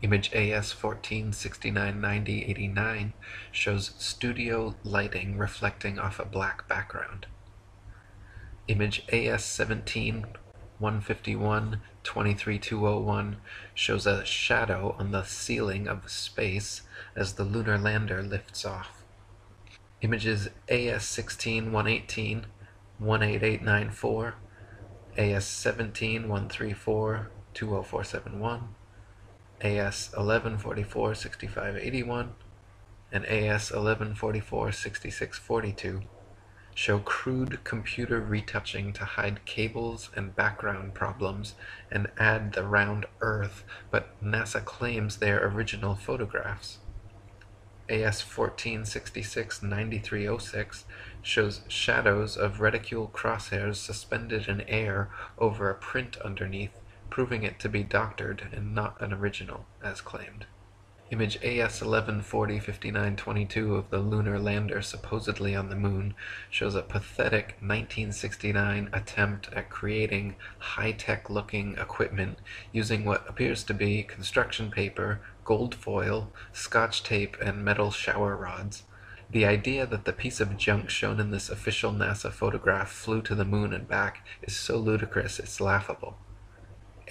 Image AS 14699089 shows studio lighting reflecting off a black background. Image AS 17151 23201 shows a shadow on the ceiling of space as the lunar lander lifts off. Images AS 16118 18894, AS 17134 20471, AS 1144 6581, and AS 1144 6642 show crude computer retouching to hide cables and background problems and add the round Earth, but NASA claims they are original photographs. AS 1466-9306 shows shadows of reticule crosshairs suspended in air over a print underneath, proving it to be doctored and not an original, as claimed. Image AS 1140-5922 of the lunar lander supposedly on the moon shows a pathetic 1969 attempt at creating high-tech looking equipment using what appears to be construction paper, gold foil, scotch tape, and metal shower rods. The idea that the piece of junk shown in this official NASA photograph flew to the moon and back is so ludicrous it's laughable.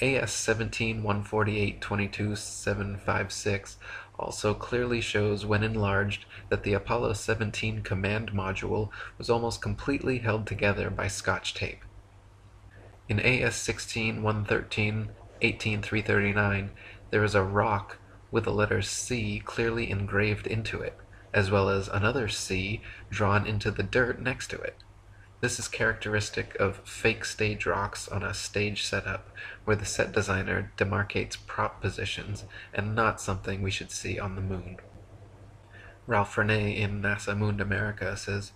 AS 17-148-22-756 also clearly shows, when enlarged, that the Apollo 17 command module was almost completely held together by Scotch tape. In AS 16-113-18-339, there is a rock with the letter C clearly engraved into it, as well as another C drawn into the dirt next to it. This is characteristic of fake stage rocks on a stage setup, where the set designer demarcates prop positions, and not something we should see on the moon. Ralph Renee in NASA Mooned America says,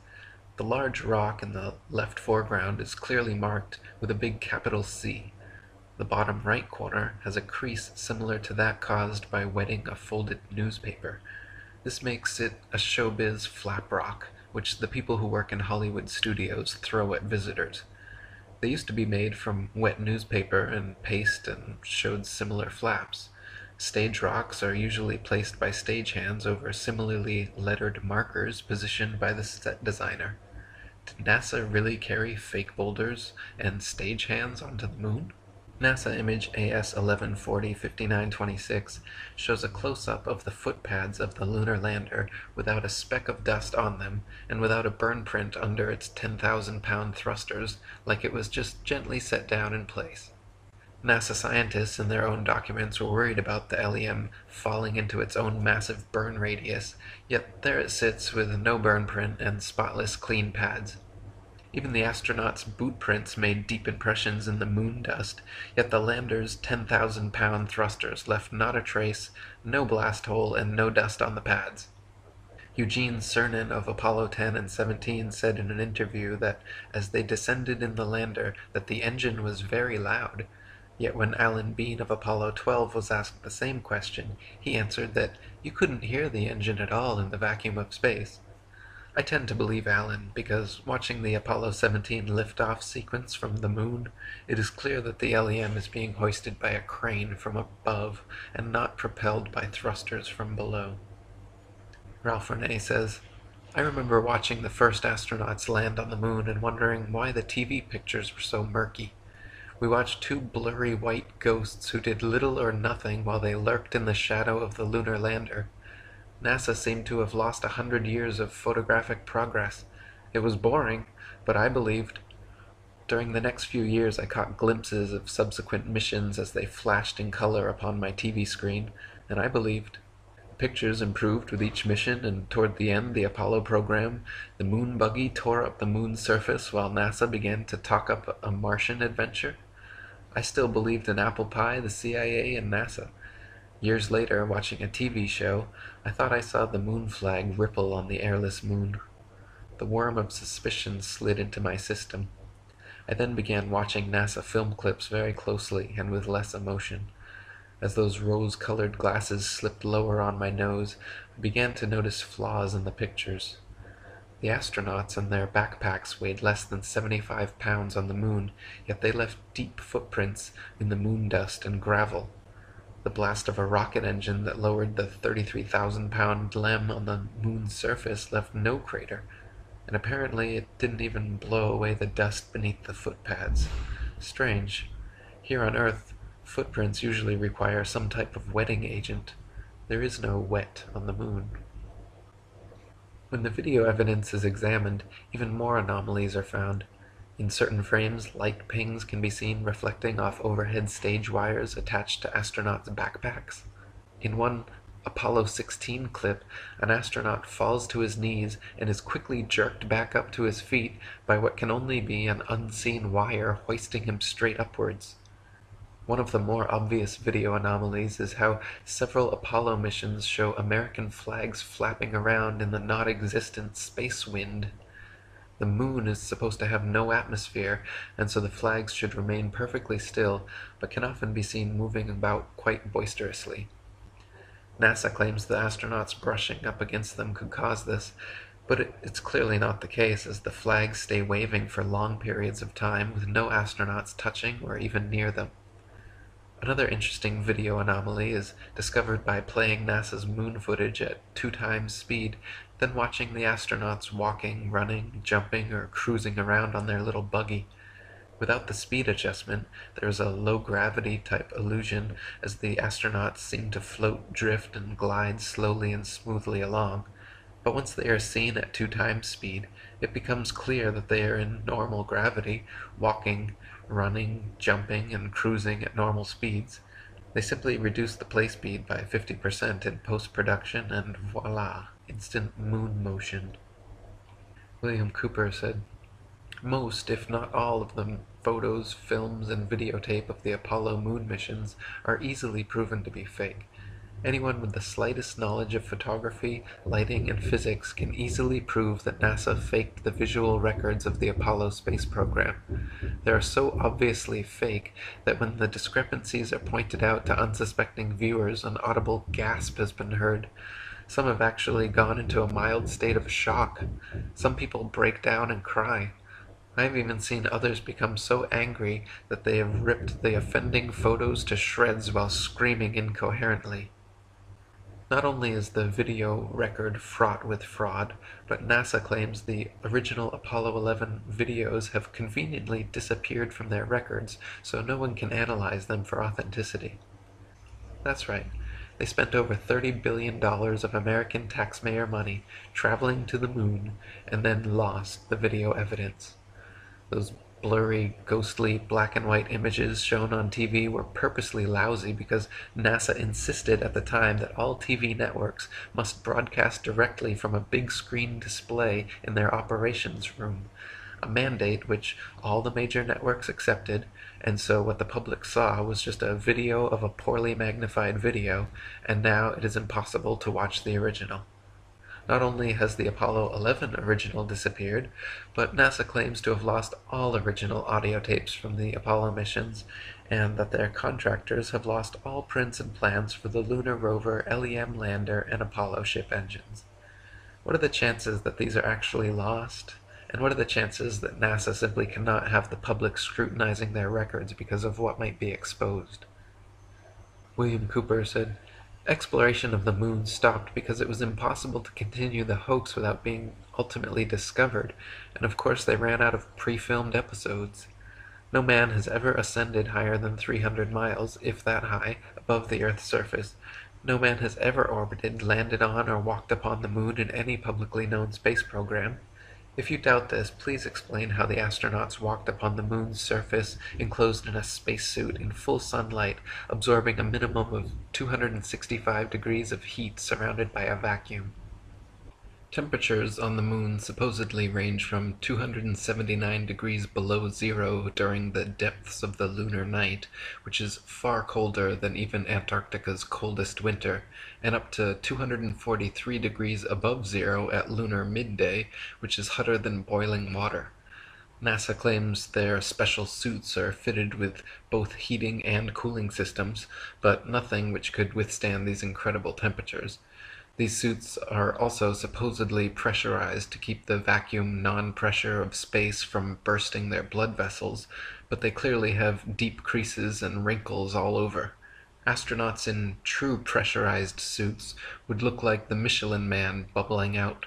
"The large rock in the left foreground is clearly marked with a big capital C. The bottom right corner has a crease similar to that caused by wetting a folded newspaper. This makes it a showbiz flap rock, which the people who work in Hollywood studios throw at visitors. They used to be made from wet newspaper and paste and showed similar flaps. Stage rocks are usually placed by stagehands over similarly lettered markers positioned by the set designer. Did NASA really carry fake boulders and stagehands onto the moon?" NASA image AS 1140-5926 shows a close-up of the footpads of the lunar lander without a speck of dust on them and without a burn print under its 10,000-pound thrusters, like it was just gently set down in place. NASA scientists in their own documents were worried about the LEM falling into its own massive burn radius, yet there it sits with no burn print and spotless clean pads. Even the astronauts' boot prints made deep impressions in the moon dust, yet the lander's 10,000-pound thrusters left not a trace, no blast hole, and no dust on the pads. Eugene Cernan of Apollo 10 and 17 said in an interview that as they descended in the lander that the engine was very loud, yet when Alan Bean of Apollo 12 was asked the same question, he answered that you couldn't hear the engine at all in the vacuum of space. I tend to believe Alan, because watching the Apollo 17 liftoff sequence from the moon, it is clear that the LEM is being hoisted by a crane from above and not propelled by thrusters from below. Ralph Renee says, "I remember watching the first astronauts land on the moon and wondering why the TV pictures were so murky. We watched two blurry white ghosts who did little or nothing while they lurked in the shadow of the lunar lander. NASA seemed to have lost 100 years of photographic progress. It was boring, but I believed. During the next few years I caught glimpses of subsequent missions as they flashed in color upon my TV screen, and I believed. The pictures improved with each mission, and toward the end the Apollo program, the moon buggy tore up the moon's surface while NASA began to talk up a Martian adventure. I still believed in apple pie, the CIA, and NASA. Years later, watching a TV show, I thought I saw the moon flag ripple on the airless moon. The worm of suspicion slid into my system. I then began watching NASA film clips very closely and with less emotion. As those rose-colored glasses slipped lower on my nose, I began to notice flaws in the pictures. The astronauts and their backpacks weighed less than 75 pounds on the moon, yet they left deep footprints in the moon dust and gravel. The blast of a rocket engine that lowered the 33,000-pound LEM on the moon's surface left no crater, and apparently it didn't even blow away the dust beneath the footpads. Strange. Here on Earth, footprints usually require some type of wetting agent. There is no wet on the moon. When the video evidence is examined, even more anomalies are found. In certain frames, light pings can be seen reflecting off overhead stage wires attached to astronauts' backpacks. In one Apollo 16 clip, an astronaut falls to his knees and is quickly jerked back up to his feet by what can only be an unseen wire hoisting him straight upwards. One of the more obvious video anomalies is how several Apollo missions show American flags flapping around in the non-existent space wind. The moon is supposed to have no atmosphere, and so the flags should remain perfectly still, but can often be seen moving about quite boisterously. NASA claims the astronauts brushing up against them could cause this, but it's clearly not the case, as the flags stay waving for long periods of time with no astronauts touching or even near them. Another interesting video anomaly is discovered by playing NASA's moon footage at 2 times speed, then watching the astronauts walking, running, jumping, or cruising around on their little buggy. Without the speed adjustment, there is a low-gravity type illusion as the astronauts seem to float, drift, and glide slowly and smoothly along. But once they are seen at 2 times speed, it becomes clear that they are in normal gravity, walking, running, jumping, and cruising at normal speeds. They simply reduce the play speed by 50% in post-production, and voila, instant moon motion. William Cooper said, "Most, if not all, of the photos, films, and videotape of the Apollo moon missions are easily proven to be fake. Anyone with the slightest knowledge of photography, lighting, and physics can easily prove that NASA faked the visual records of the Apollo space program. They are so obviously fake that when the discrepancies are pointed out to unsuspecting viewers, an audible gasp has been heard. Some have actually gone into a mild state of shock. Some people break down and cry. I have even seen others become so angry that they have ripped the offending photos to shreds while screaming incoherently." Not only is the video record fraught with fraud, but NASA claims the original Apollo 11 videos have conveniently disappeared from their records, so no one can analyze them for authenticity. That's right. They spent over $30 billion of American taxpayer money traveling to the moon and then lost the video evidence. Those blurry, ghostly black and white images shown on TV were purposely lousy because NASA insisted at the time that all TV networks must broadcast directly from a big screen display in their operations room, a mandate which all the major networks accepted, and so what the public saw was just a video of a poorly magnified video, and now it is impossible to watch the original. Not only has the Apollo 11 original disappeared, but NASA claims to have lost all original audio tapes from the Apollo missions, and that their contractors have lost all prints and plans for the lunar rover, LEM lander, and Apollo ship engines. What are the chances that these are actually lost? And what are the chances that NASA simply cannot have the public scrutinizing their records because of what might be exposed? William Cooper said, "Exploration of the moon stopped because it was impossible to continue the hoax without being ultimately discovered, and of course they ran out of pre-filmed episodes. No man has ever ascended higher than 300 miles, if that high, above the Earth's surface. No man has ever orbited, landed on, or walked upon the moon in any publicly known space program. If you doubt this, please explain how the astronauts walked upon the moon's surface enclosed in a spacesuit in full sunlight, absorbing a minimum of 265 degrees of heat surrounded by a vacuum. Temperatures on the moon supposedly range from 279 degrees below zero during the depths of the lunar night, which is far colder than even Antarctica's coldest winter, and up to 243 degrees above zero at lunar midday, which is hotter than boiling water. NASA claims their special suits are fitted with both heating and cooling systems, but nothing which could withstand these incredible temperatures. These suits are also supposedly pressurized to keep the vacuum non-pressure of space from bursting their blood vessels, but they clearly have deep creases and wrinkles all over. Astronauts in true pressurized suits would look like the Michelin Man bubbling out.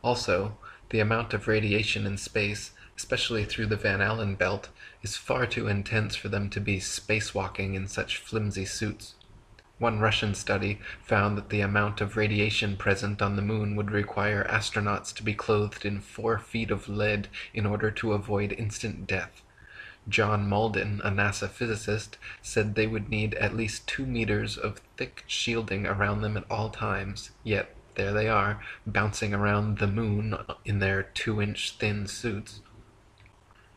Also, the amount of radiation in space, especially through the Van Allen belt, is far too intense for them to be spacewalking in such flimsy suits. One Russian study found that the amount of radiation present on the moon would require astronauts to be clothed in 4 feet of lead in order to avoid instant death. John Malden, a NASA physicist, said they would need at least 2 meters of thick shielding around them at all times, yet there they are, bouncing around the moon in their 2-inch thin suits.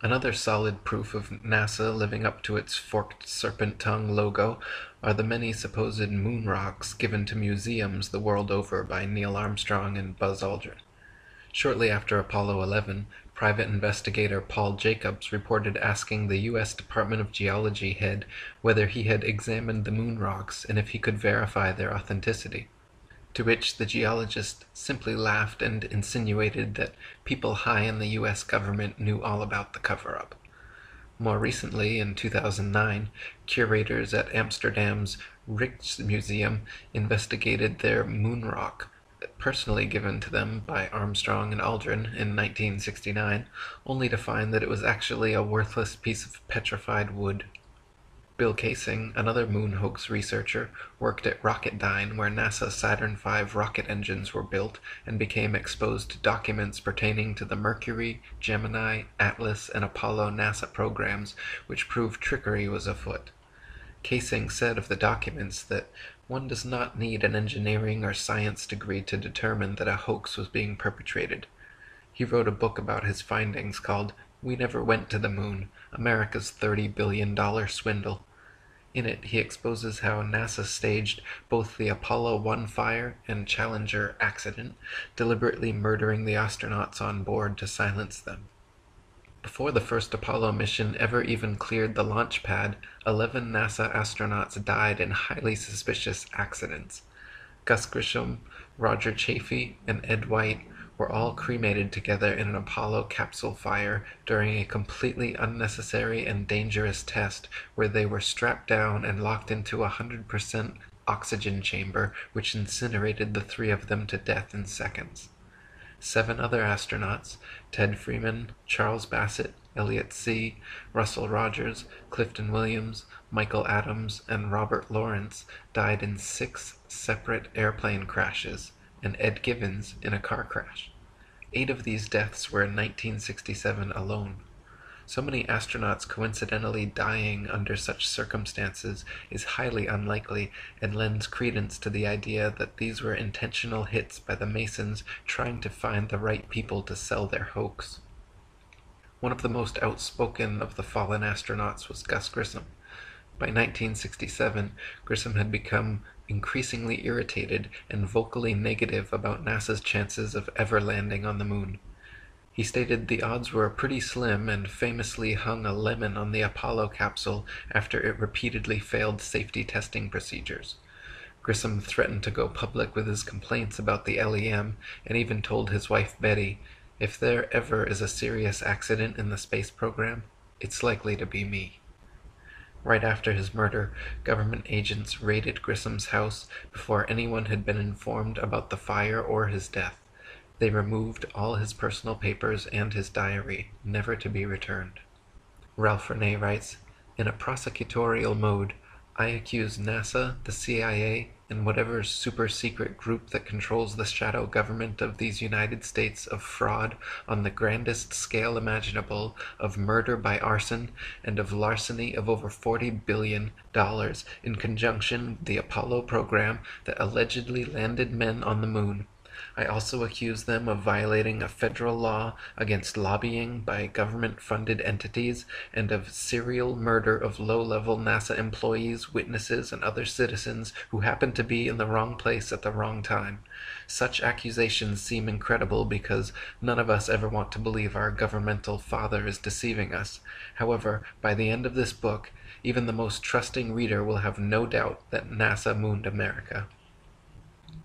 Another solid proof of NASA living up to its forked serpent tongue logo are the many supposed moon rocks given to museums the world over by Neil Armstrong and Buzz Aldrin. Shortly after Apollo 11, private investigator Paul Jacobs reported asking the U.S. Department of Geology head whether he had examined the moon rocks and if he could verify their authenticity. To which the geologist simply laughed and insinuated that people high in the U.S. government knew all about the cover-up. More recently, in 2009, curators at Amsterdam's Rijksmuseum investigated their moon rock, personally given to them by Armstrong and Aldrin in 1969, only to find that it was actually a worthless piece of petrified wood. Bill Kaysing, another moon hoax researcher, worked at Rocketdyne, where NASA's Saturn V rocket engines were built, and became exposed to documents pertaining to the Mercury, Gemini, Atlas, and Apollo NASA programs, which proved trickery was afoot. Kaysing said of the documents that one does not need an engineering or science degree to determine that a hoax was being perpetrated. He wrote a book about his findings called "We Never Went to the Moon, America's $30 billion Swindle." In it, he exposes how NASA staged both the Apollo 1 fire and Challenger accident, deliberately murdering the astronauts on board to silence them. Before the first Apollo mission ever even cleared the launch pad, 11 NASA astronauts died in highly suspicious accidents. Gus Grissom, Roger Chaffee, and Ed White were all cremated together in an Apollo capsule fire during a completely unnecessary and dangerous test where they were strapped down and locked into a 100% oxygen chamber which incinerated the 3 of them to death in seconds. 7 other astronauts, Ted Freeman, Charles Bassett, Elliot See., Russell Rogers, Clifton Williams, Michael Adams, and Robert Lawrence, died in 6 separate airplane crashes, and Ed Givens in a car crash. 8 of these deaths were in 1967 alone. So many astronauts coincidentally dying under such circumstances is highly unlikely and lends credence to the idea that these were intentional hits by the Masons trying to find the right people to sell their hoax. One of the most outspoken of the fallen astronauts was Gus Grissom. By 1967, Grissom had become increasingly irritated and vocally negative about NASA's chances of ever landing on the moon. He stated the odds were pretty slim and famously hung a lemon on the Apollo capsule after it repeatedly failed safety testing procedures. Grissom threatened to go public with his complaints about the LEM and even told his wife Betty, "If there ever is a serious accident in the space program, it's likely to be me." Right after his murder, government agents raided Grissom's house before anyone had been informed about the fire or his death. They removed all his personal papers and his diary, never to be returned. Ralph Renee writes, "In a prosecutorial mode, I accuse NASA, the CIA, and whatever super-secret group that controls the shadow government of these United States of fraud on the grandest scale imaginable, of murder by arson, and of larceny of over $40 billion in conjunction with the Apollo program that allegedly landed men on the moon. I also accuse them of violating a federal law against lobbying by government-funded entities and of serial murder of low-level NASA employees, witnesses, and other citizens who happen to be in the wrong place at the wrong time. Such accusations seem incredible because none of us ever want to believe our governmental father is deceiving us. However, by the end of this book, even the most trusting reader will have no doubt that NASA mooned America."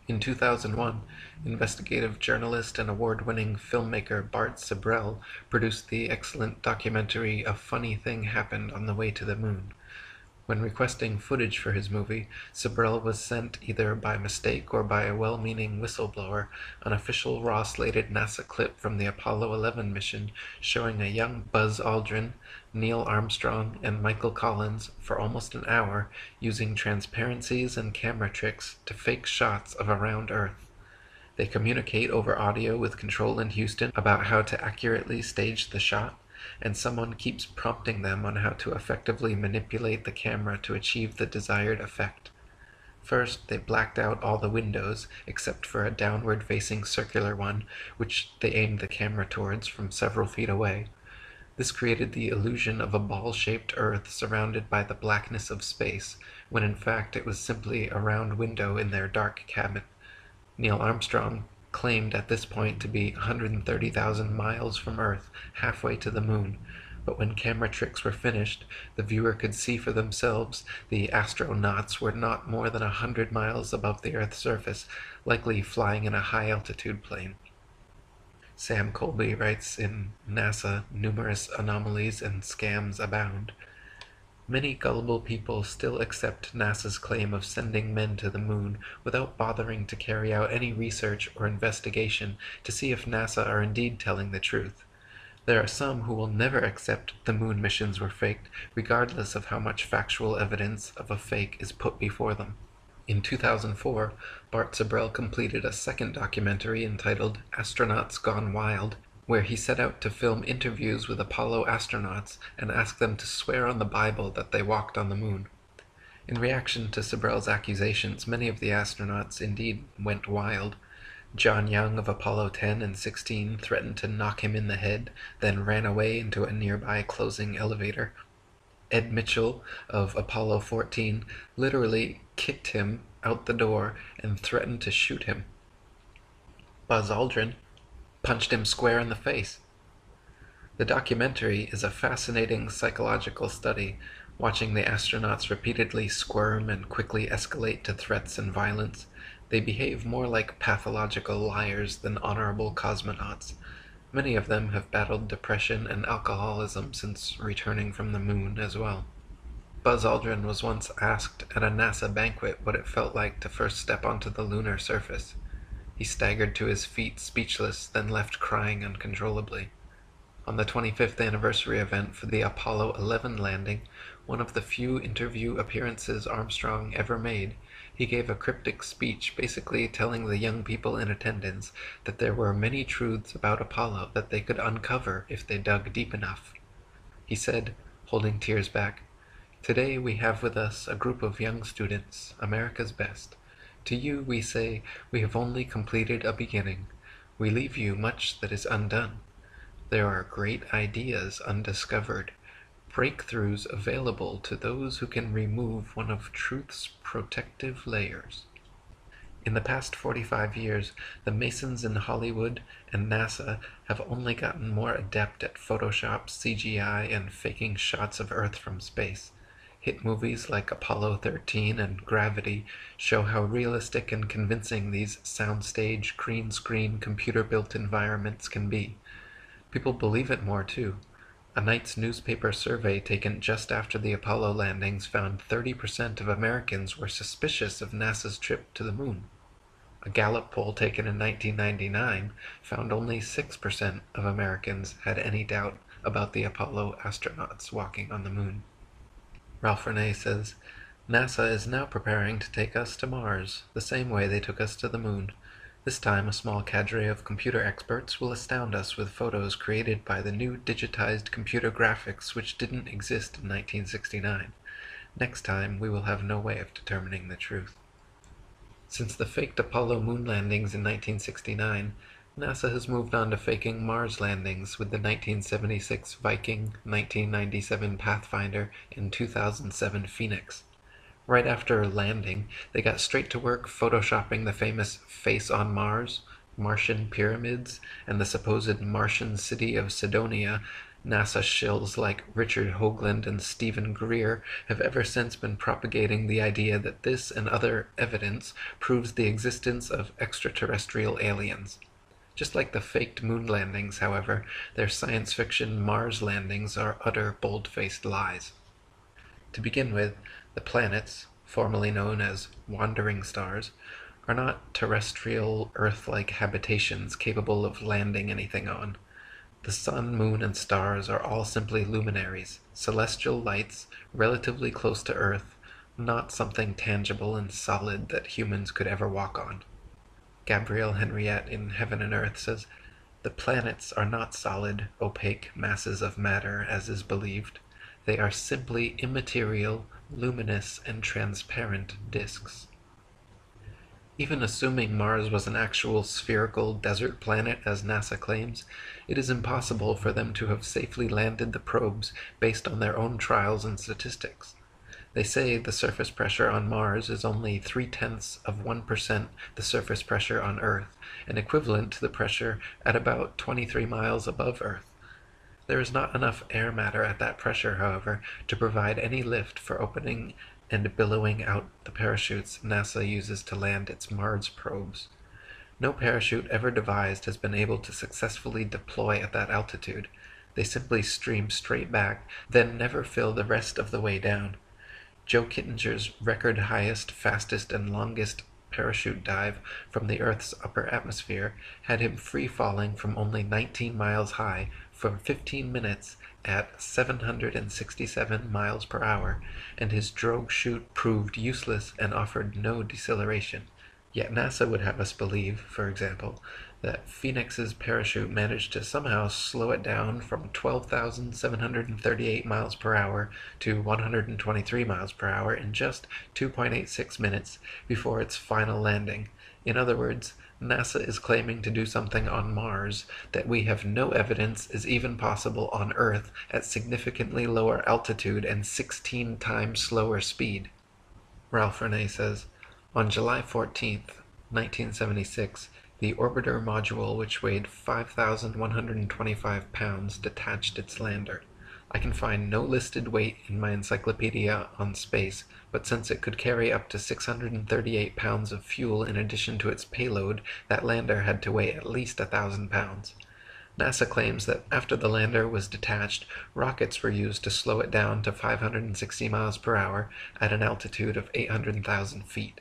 In 2001, investigative journalist and award-winning filmmaker Bart Sibrel produced the excellent documentary A Funny Thing Happened on the Way to the Moon. When requesting footage for his movie, Sabrell was sent either by mistake or by a well-meaning whistleblower an official raw-slated NASA clip from the Apollo 11 mission showing a young Buzz Aldrin, Neil Armstrong, and Michael Collins for almost an hour using transparencies and camera tricks to fake shots of a round Earth. They communicate over audio with Control in Houston about how to accurately stage the shot, and someone keeps prompting them on how to effectively manipulate the camera to achieve the desired effect. First, they blacked out all the windows, except for a downward-facing circular one, which they aimed the camera towards from several feet away. This created the illusion of a ball-shaped Earth surrounded by the blackness of space, when in fact it was simply a round window in their dark cabin. Neil Armstrong claimed at this point to be 130,000 miles from Earth, halfway to the moon, but when camera tricks were finished, the viewer could see for themselves the astronauts were not more than 100 miles above the Earth's surface, likely flying in a high-altitude plane. Sam Colby writes in NASA, numerous anomalies and scams abound. Many gullible people still accept NASA's claim of sending men to the moon without bothering to carry out any research or investigation to see if NASA are indeed telling the truth. There are some who will never accept the moon missions were faked, regardless of how much factual evidence of a fake is put before them. In 2004, Bart Sabrell completed a second documentary entitled Astronauts Gone Wild, where he set out to film interviews with Apollo astronauts and ask them to swear on the Bible that they walked on the moon. In reaction to Sabrell's accusations, many of the astronauts indeed went wild. John Young of Apollo 10 and 16 threatened to knock him in the head, then ran away into a nearby closing elevator. Ed Mitchell of Apollo 14 literally kicked him out the door and threatened to shoot him. Buzz Aldrin punched him square in the face. The documentary is a fascinating psychological study, watching the astronauts repeatedly squirm and quickly escalate to threats and violence. They behave more like pathological liars than honorable cosmonauts. Many of them have battled depression and alcoholism since returning from the moon as well. Buzz Aldrin was once asked at a NASA banquet what it felt like to first step onto the lunar surface. He staggered to his feet speechless, then left crying uncontrollably. On the 25th anniversary event for the Apollo 11 landing, one of the few interview appearances Armstrong ever made, he gave a cryptic speech basically telling the young people in attendance that there were many truths about Apollo that they could uncover if they dug deep enough. He said, holding tears back, "Today we have with us a group of young students, America's best. To you we say, we have only completed a beginning. We leave you much that is undone. There are great ideas undiscovered, breakthroughs available to those who can remove one of truth's protective layers." In the past 45 years, the Masons in Hollywood and NASA have only gotten more adept at Photoshop, CGI, and faking shots of Earth from space. Hit movies like Apollo 13 and Gravity show how realistic and convincing these soundstage, green screen, computer-built environments can be. People believe it more too. A night's newspaper survey taken just after the Apollo landings found 30% of Americans were suspicious of NASA's trip to the moon. A Gallup poll taken in 1999 found only 6% of Americans had any doubt about the Apollo astronauts walking on the moon. Ralph Renee says, NASA is now preparing to take us to Mars, the same way they took us to the moon. This time a small cadre of computer experts will astound us with photos created by the new digitized computer graphics which didn't exist in 1969. Next time we will have no way of determining the truth. Since the faked Apollo moon landings in 1969, NASA has moved on to faking Mars landings with the 1976 Viking, 1997 Pathfinder, and 2007 Phoenix. Right after landing, they got straight to work photoshopping the famous face on Mars, Martian pyramids, and the supposed Martian city of Cydonia. NASA shills like Richard Hoagland and Stephen Greer have ever since been propagating the idea that this and other evidence proves the existence of extraterrestrial aliens. Just like the faked moon landings, however, their science fiction Mars landings are utter bold-faced lies. To begin with, the planets, formerly known as wandering stars, are not terrestrial, Earth-like habitations capable of landing anything on. The sun, moon, and stars are all simply luminaries, celestial lights, relatively close to Earth, not something tangible and solid that humans could ever walk on. Gabrielle Henriette in Heaven and Earth says, "The planets are not solid, opaque masses of matter, as is believed. They are simply immaterial, luminous, and transparent disks." Even assuming Mars was an actual spherical desert planet, as NASA claims, it is impossible for them to have safely landed the probes based on their own trials and statistics. They say the surface pressure on Mars is only 0.3% the surface pressure on Earth, and equivalent to the pressure at about 23 miles above Earth. There is not enough air matter at that pressure, however, to provide any lift for opening and billowing out the parachutes NASA uses to land its Mars probes. No parachute ever devised has been able to successfully deploy at that altitude. They simply stream straight back, then never fill the rest of the way down. Joe Kittinger's record highest, fastest, and longest parachute dive from the Earth's upper atmosphere had him free-falling from only 19 miles high for 15 minutes at 767 miles per hour, and his drogue chute proved useless and offered no deceleration. Yet NASA would have us believe, for example, that Phoenix's parachute managed to somehow slow it down from 12,738 miles per hour to 123 miles per hour in just 2.86 minutes before its final landing. In other words, NASA is claiming to do something on Mars that we have no evidence is even possible on Earth at significantly lower altitude and 16 times slower speed. Ralph Renee says, on July 14, 1976, the orbiter module, which weighed 5,125 pounds, detached its lander. I can find no listed weight in my encyclopedia on space, but since it could carry up to 638 pounds of fuel in addition to its payload, that lander had to weigh at least 1,000 pounds. NASA claims that after the lander was detached, rockets were used to slow it down to 560 miles per hour at an altitude of 800,000 feet.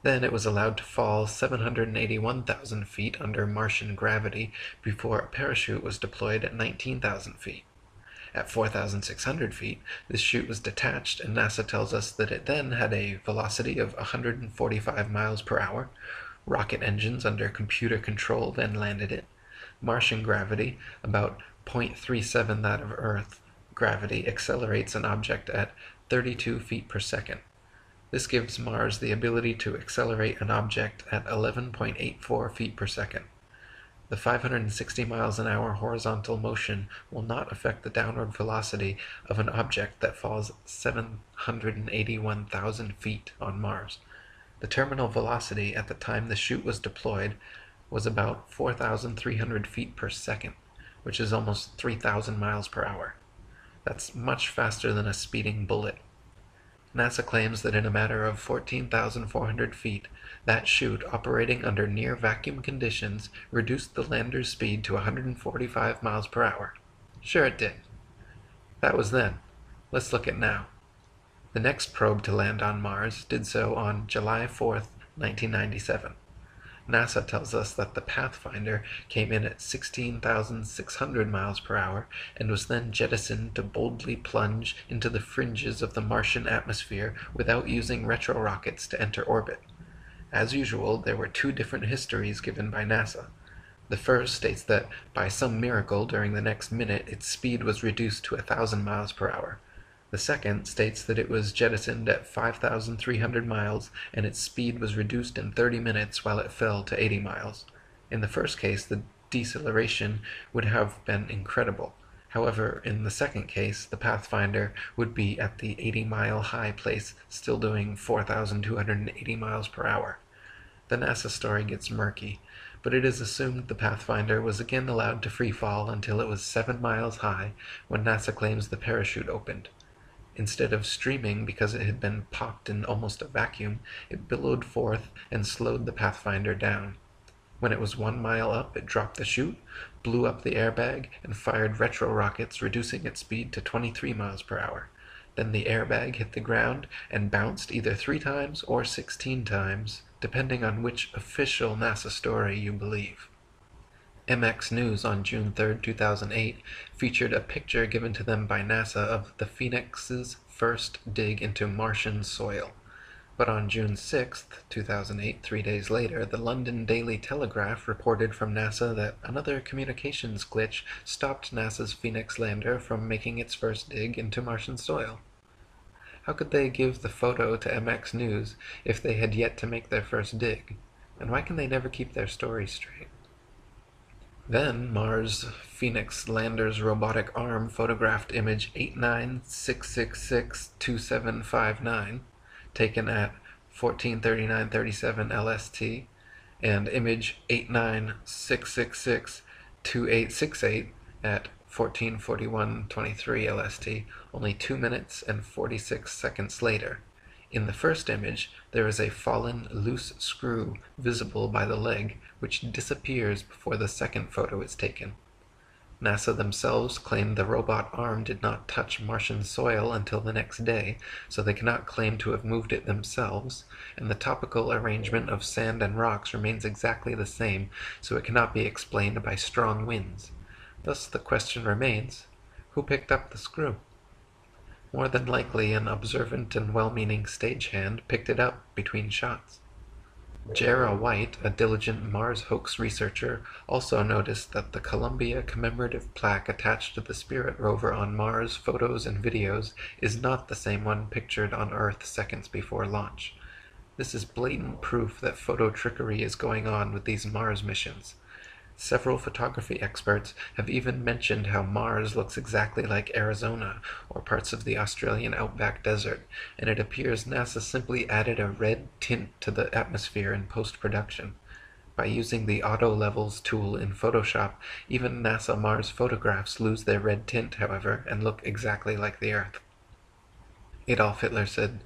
Then it was allowed to fall 781,000 feet under Martian gravity before a parachute was deployed at 19,000 feet. At 4,600 feet, this chute was detached, and NASA tells us that it then had a velocity of 145 miles per hour. Rocket engines under computer control then landed it. Martian gravity, about 0.37 that of Earth gravity, accelerates an object at 32 feet per second. This gives Mars the ability to accelerate an object at 11.84 feet per second. The 560 miles an hour horizontal motion will not affect the downward velocity of an object that falls 781,000 feet on Mars. The terminal velocity at the time the chute was deployed was about 4,300 feet per second, which is almost 3,000 miles per hour. That's much faster than a speeding bullet. NASA claims that in a matter of 14,400 feet, that chute, operating under near vacuum conditions, reduced the lander's speed to 145 miles per hour. Sure it did. That was then. Let's look at now. The next probe to land on Mars did so on July 4th, 1997. NASA tells us that the Pathfinder came in at 16,600 miles per hour and was then jettisoned to boldly plunge into the fringes of the Martian atmosphere without using retrorockets to enter orbit. As usual, there were two different histories given by NASA. The first states that by some miracle during the next minute its speed was reduced to 1,000 miles per hour. The second states that it was jettisoned at 5,300 miles and its speed was reduced in 30 minutes while it fell to 80 miles. In the first case, the deceleration would have been incredible. However, in the second case, the Pathfinder would be at the 80-mile high place, still doing 4,280 miles per hour. The NASA story gets murky, but it is assumed the Pathfinder was again allowed to free fall until it was 7 miles high, when NASA claims the parachute opened. Instead of streaming because it had been popped in almost a vacuum, it billowed forth and slowed the Pathfinder down. When it was 1 mile up, it dropped the chute, blew up the airbag, and fired retro rockets, reducing its speed to 23 miles per hour. Then the airbag hit the ground and bounced either 3 times or 16 times, depending on which official NASA story you believe. MX News on June 3, 2008, featured a picture given to them by NASA of the Phoenix's first dig into Martian soil. But on June 6, 2008, 3 days later, the London Daily Telegraph reported from NASA that another communications glitch stopped NASA's Phoenix lander from making its first dig into Martian soil. How could they give the photo to MX News if they had yet to make their first dig? And why can they never keep their stories straight? Then Mars Phoenix lander's robotic arm photographed image 896662759, taken at 1439:37 LST, and image 896662868 at 1441:23 LST, only 2 minutes and 46 seconds later. In the first image, there is a fallen, loose screw visible by the leg, which disappears before the second photo is taken. NASA themselves claim the robot arm did not touch Martian soil until the next day, so they cannot claim to have moved it themselves, and the topical arrangement of sand and rocks remains exactly the same, so it cannot be explained by strong winds. Thus the question remains, who picked up the screw? More than likely, an observant and well-meaning stagehand picked it up between shots. Jera White, a diligent Mars hoax researcher, also noticed that the Columbia commemorative plaque attached to the Spirit rover on Mars photos and videos is not the same one pictured on Earth seconds before launch. This is blatant proof that photo trickery is going on with these Mars missions. Several photography experts have even mentioned how Mars looks exactly like Arizona or parts of the Australian outback desert, and it appears NASA simply added a red tint to the atmosphere in post-production. By using the Auto Levels tool in Photoshop, even NASA Mars photographs lose their red tint, however, and look exactly like the Earth. Adolf Hitler said,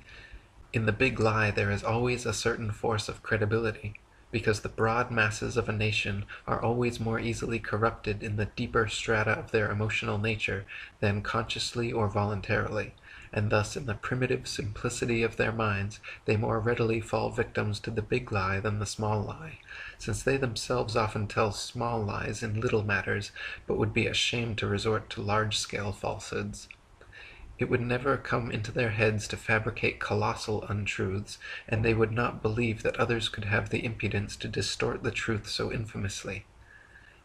"In the big lie there is always a certain force of credibility, because the broad masses of a nation are always more easily corrupted in the deeper strata of their emotional nature than consciously or voluntarily, and thus in the primitive simplicity of their minds they more readily fall victims to the big lie than the small lie, since they themselves often tell small lies in little matters, but would be ashamed to resort to large-scale falsehoods. It would never come into their heads to fabricate colossal untruths, and they would not believe that others could have the impudence to distort the truth so infamously.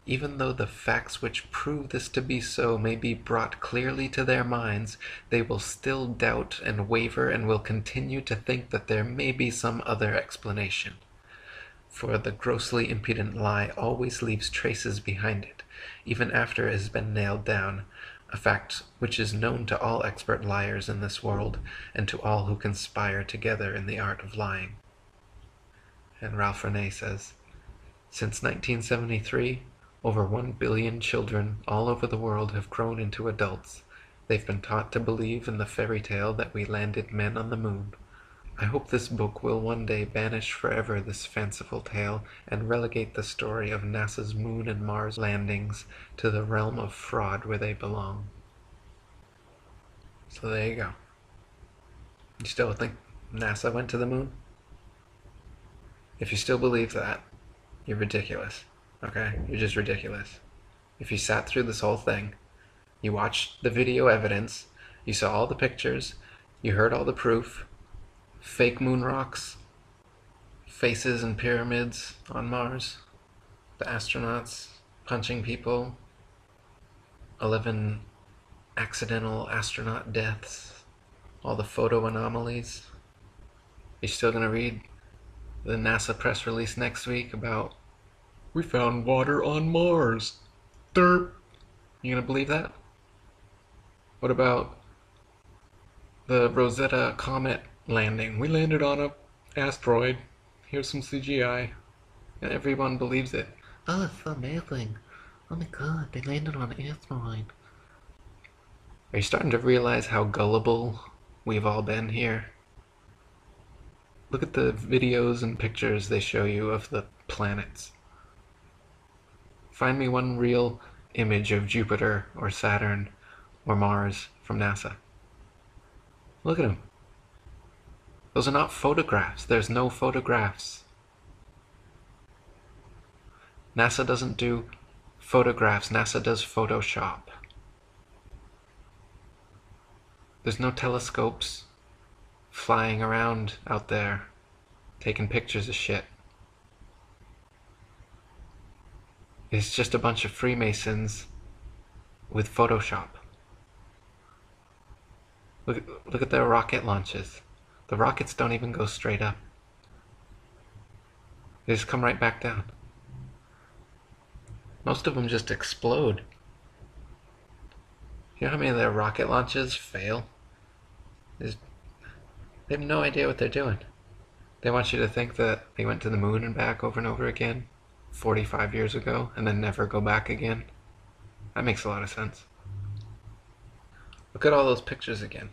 Even though the facts which prove this to be so may be brought clearly to their minds, they will still doubt and waver and will continue to think that there may be some other explanation. For the grossly impudent lie always leaves traces behind it, even after it has been nailed down, a fact which is known to all expert liars in this world, and to all who conspire together in the art of lying." And Ralph Renee says, "Since 1973, over 1 billion children all over the world have grown into adults. They've been taught to believe in the fairy tale that we landed men on the moon. I hope this book will one day banish forever this fanciful tale and relegate the story of NASA's Moon and Mars landings to the realm of fraud where they belong." So there you go. You still think NASA went to the moon? If you still believe that, you're ridiculous. Okay? You're just ridiculous. If you sat through this whole thing, you watched the video evidence, you saw all the pictures, you heard all the proof, fake moon rocks, faces and pyramids on Mars, the astronauts punching people, 11 accidental astronaut deaths, all the photo anomalies. You're still going to read the NASA press release next week about, "We found water on Mars. Derp." You going to believe that? What about the Rosetta Comet landing? "We landed on a asteroid. Here's some CGI." And everyone believes it. "Oh, it's so amazing. Oh my god, they landed on an asteroid." Are you starting to realize how gullible we've all been here? Look at the videos and pictures they show you of the planets. Find me one real image of Jupiter or Saturn or Mars from NASA. Look at him. Those are not photographs. There's no photographs. NASA doesn't do photographs. NASA does Photoshop. There's no telescopes flying around out there taking pictures of shit. It's just a bunch of Freemasons with Photoshop. Look at their rocket launches. The rockets don't even go straight up. They just come right back down. Most of them just explode. You know how many of their rocket launches fail? They have no idea what they're doing. They want you to think that they went to the moon and back over and over again 45 years ago and then never go back again. That makes a lot of sense. Look at all those pictures again.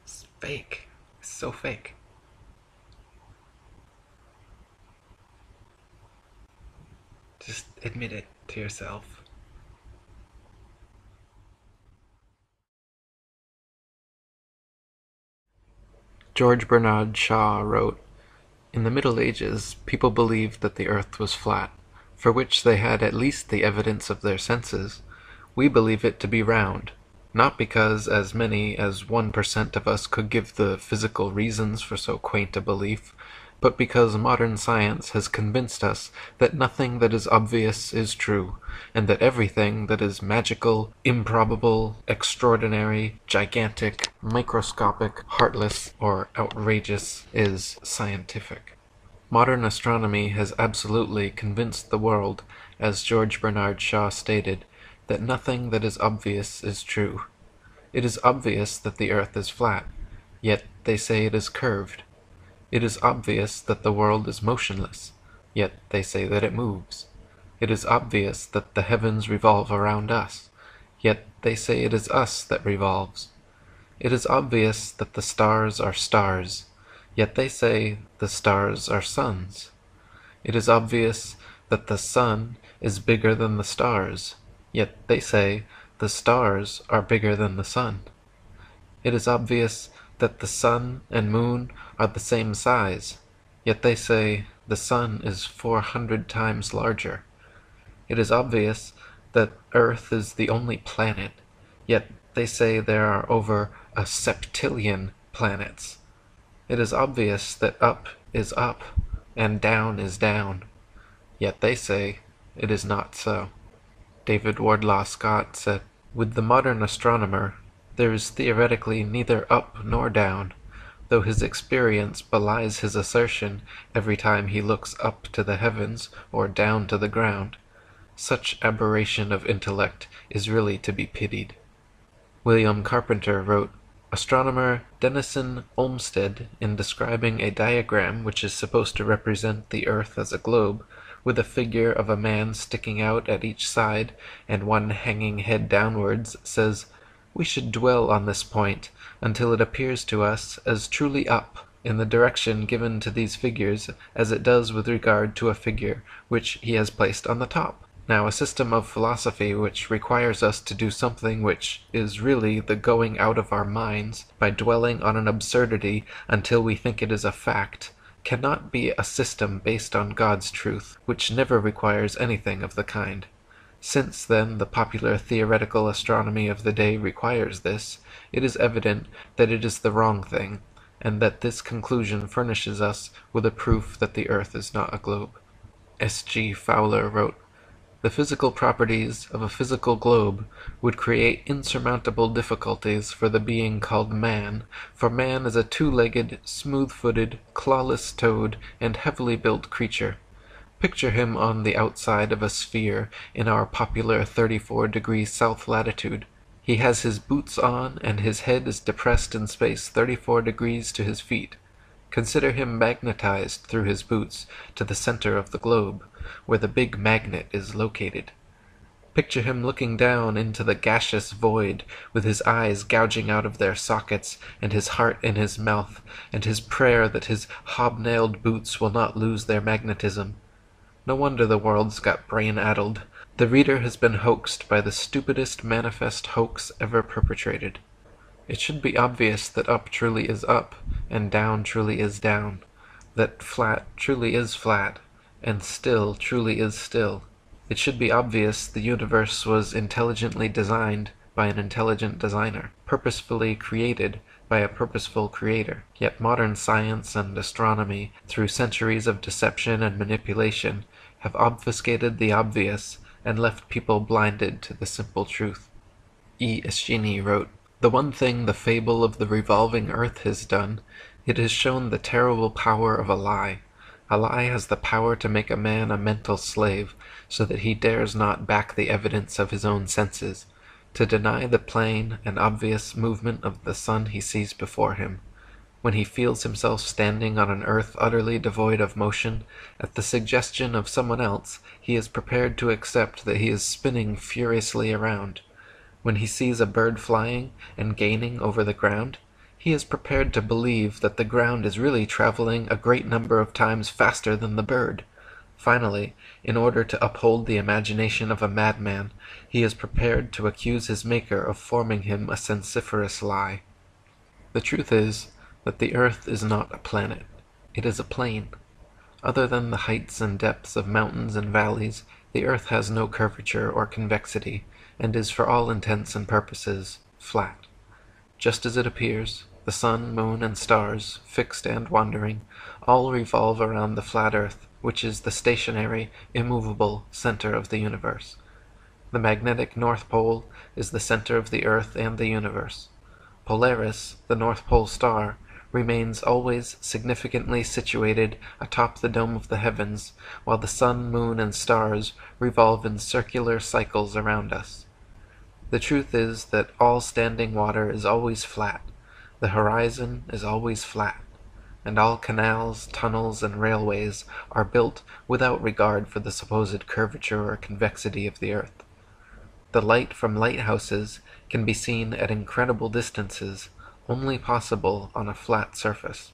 It's fake. It's so fake. Just admit it to yourself. George Bernard Shaw wrote, "In the Middle Ages, people believed that the earth was flat, for which they had at least the evidence of their senses. We believe it to be round, not because as many as 1% of us could give the physical reasons for so quaint a belief, but because modern science has convinced us that nothing that is obvious is true, and that everything that is magical, improbable, extraordinary, gigantic, microscopic, heartless, or outrageous is scientific. Modern astronomy has absolutely convinced the world, as George Bernard Shaw stated, that nothing that is obvious is true. It is obvious that the earth is flat, yet they say it is curved. It is obvious that the world is motionless, yet they say that it moves. It is obvious that the heavens revolve around us, yet they say it is us that revolves. It is obvious that the stars are stars, yet they say the stars are suns. It is obvious that the sun is bigger than the stars, yet they say the stars are bigger than the sun. It is obvious that the sun and moon are the same size, yet they say the sun is 400 times larger. It is obvious that Earth is the only planet, yet they say there are over a septillion planets. It is obvious that up is up and down is down, yet they say it is not so. David Wardlaw Scott said, "With the modern astronomer, there is theoretically neither up nor down, though his experience belies his assertion every time he looks up to the heavens or down to the ground. Such aberration of intellect is really to be pitied." William Carpenter wrote, "Astronomer Denison Olmsted, in describing a diagram which is supposed to represent the earth as a globe, with a figure of a man sticking out at each side and one hanging head downwards, says, 'We should dwell on this point until it appears to us as truly up in the direction given to these figures as it does with regard to a figure which he has placed on the top.' Now a system of philosophy which requires us to do something which is really the going out of our minds by dwelling on an absurdity until we think it is a fact, cannot be a system based on God's truth, which never requires anything of the kind. Since, then, the popular theoretical astronomy of the day requires this, it is evident that it is the wrong thing, and that this conclusion furnishes us with a proof that the earth is not a globe." S. G. Fowler wrote, "The physical properties of a physical globe would create insurmountable difficulties for the being called man, for man is a two-legged, smooth-footed, clawless-toed, and heavily built creature. Picture him on the outside of a sphere in our popular 34° south latitude. He has his boots on, and his head is depressed in space 34 degrees to his feet. Consider him magnetized through his boots to the center of the globe, where the big magnet is located. Picture him looking down into the gaseous void, with his eyes gouging out of their sockets, and his heart in his mouth, and his prayer that his hobnailed boots will not lose their magnetism. No wonder the world's got brain-addled. The reader has been hoaxed by the stupidest manifest hoax ever perpetrated. It should be obvious that up truly is up, and down truly is down, that flat truly is flat, and still truly is still. It should be obvious the universe was intelligently designed by an intelligent designer, purposefully created by a purposeful creator. Yet modern science and astronomy, through centuries of deception and manipulation, have obfuscated the obvious and left people blinded to the simple truth. E. Eschini wrote, "The one thing the fable of the revolving earth has done, it has shown the terrible power of a lie. A lie has the power to make a man a mental slave, so that he dares not back the evidence of his own senses, to deny the plain and obvious movement of the sun he sees before him. When he feels himself standing on an earth utterly devoid of motion, at the suggestion of someone else, he is prepared to accept that he is spinning furiously around. When he sees a bird flying and gaining over the ground, he is prepared to believe that the ground is really traveling a great number of times faster than the bird. Finally, in order to uphold the imagination of a madman, he is prepared to accuse his Maker of forming him a sensiferous lie. The truth is that the earth is not a planet. It is a plane. Other than the heights and depths of mountains and valleys, the earth has no curvature or convexity, and is for all intents and purposes flat. Just as it appears, the sun, moon, and stars, fixed and wandering, all revolve around the flat earth, which is the stationary, immovable center of the universe. The magnetic North Pole is the center of the earth and the universe. Polaris, the North Pole star, remains always significantly situated atop the dome of the heavens, while the sun, moon, and stars revolve in circular cycles around us. The truth is that all standing water is always flat, the horizon is always flat, and all canals, tunnels, and railways are built without regard for the supposed curvature or convexity of the earth. The light from lighthouses can be seen at incredible distances, only possible on a flat surface.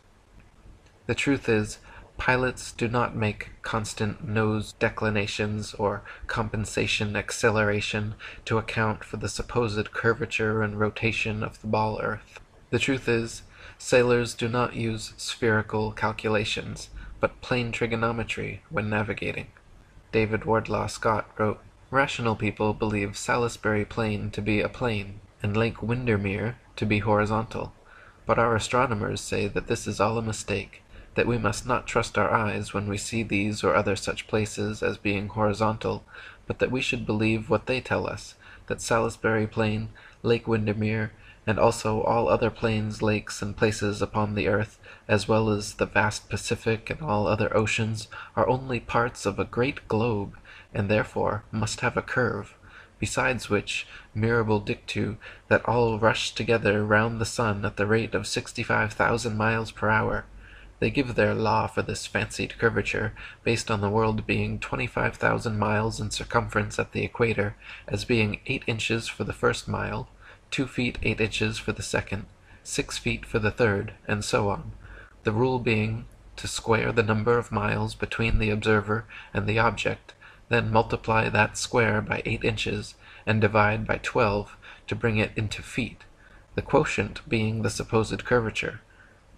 The truth is, pilots do not make constant nose declinations or compensation acceleration to account for the supposed curvature and rotation of the ball earth. The truth is, sailors do not use spherical calculations, but plane trigonometry when navigating. David Wardlaw Scott wrote, "Rational people believe Salisbury Plain to be a plane, and Lake Windermere to be horizontal. But our astronomers say that this is all a mistake, that we must not trust our eyes when we see these or other such places as being horizontal, but that we should believe what they tell us, that Salisbury Plain, Lake Windermere, and also all other plains, lakes, and places upon the earth, as well as the vast Pacific and all other oceans, are only parts of a great globe, and therefore must have a curve. Besides which, mirabile dictu, that all rush together round the sun at the rate of 65,000 miles per hour. They give their law for this fancied curvature, based on the world being 25,000 miles in circumference at the equator, as being 8 inches for the first mile, 2 feet 8 inches for the second, 6 feet for the third, and so on, the rule being to square the number of miles between the observer and the object, then multiply that square by 8 inches, and divide by 12 to bring it into feet, the quotient being the supposed curvature.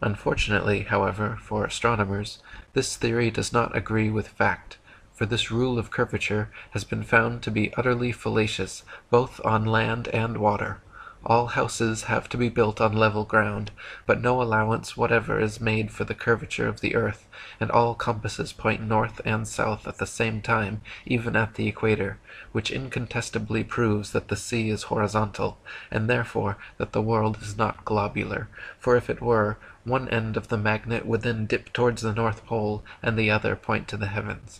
Unfortunately, however, for astronomers, this theory does not agree with fact, for this rule of curvature has been found to be utterly fallacious both on land and water. All houses have to be built on level ground, but no allowance whatever is made for the curvature of the earth, and all compasses point north and south at the same time, even at the equator, which incontestably proves that the sea is horizontal, and therefore that the world is not globular, for if it were, one end of the magnet would then dip towards the North Pole, and the other point to the heavens.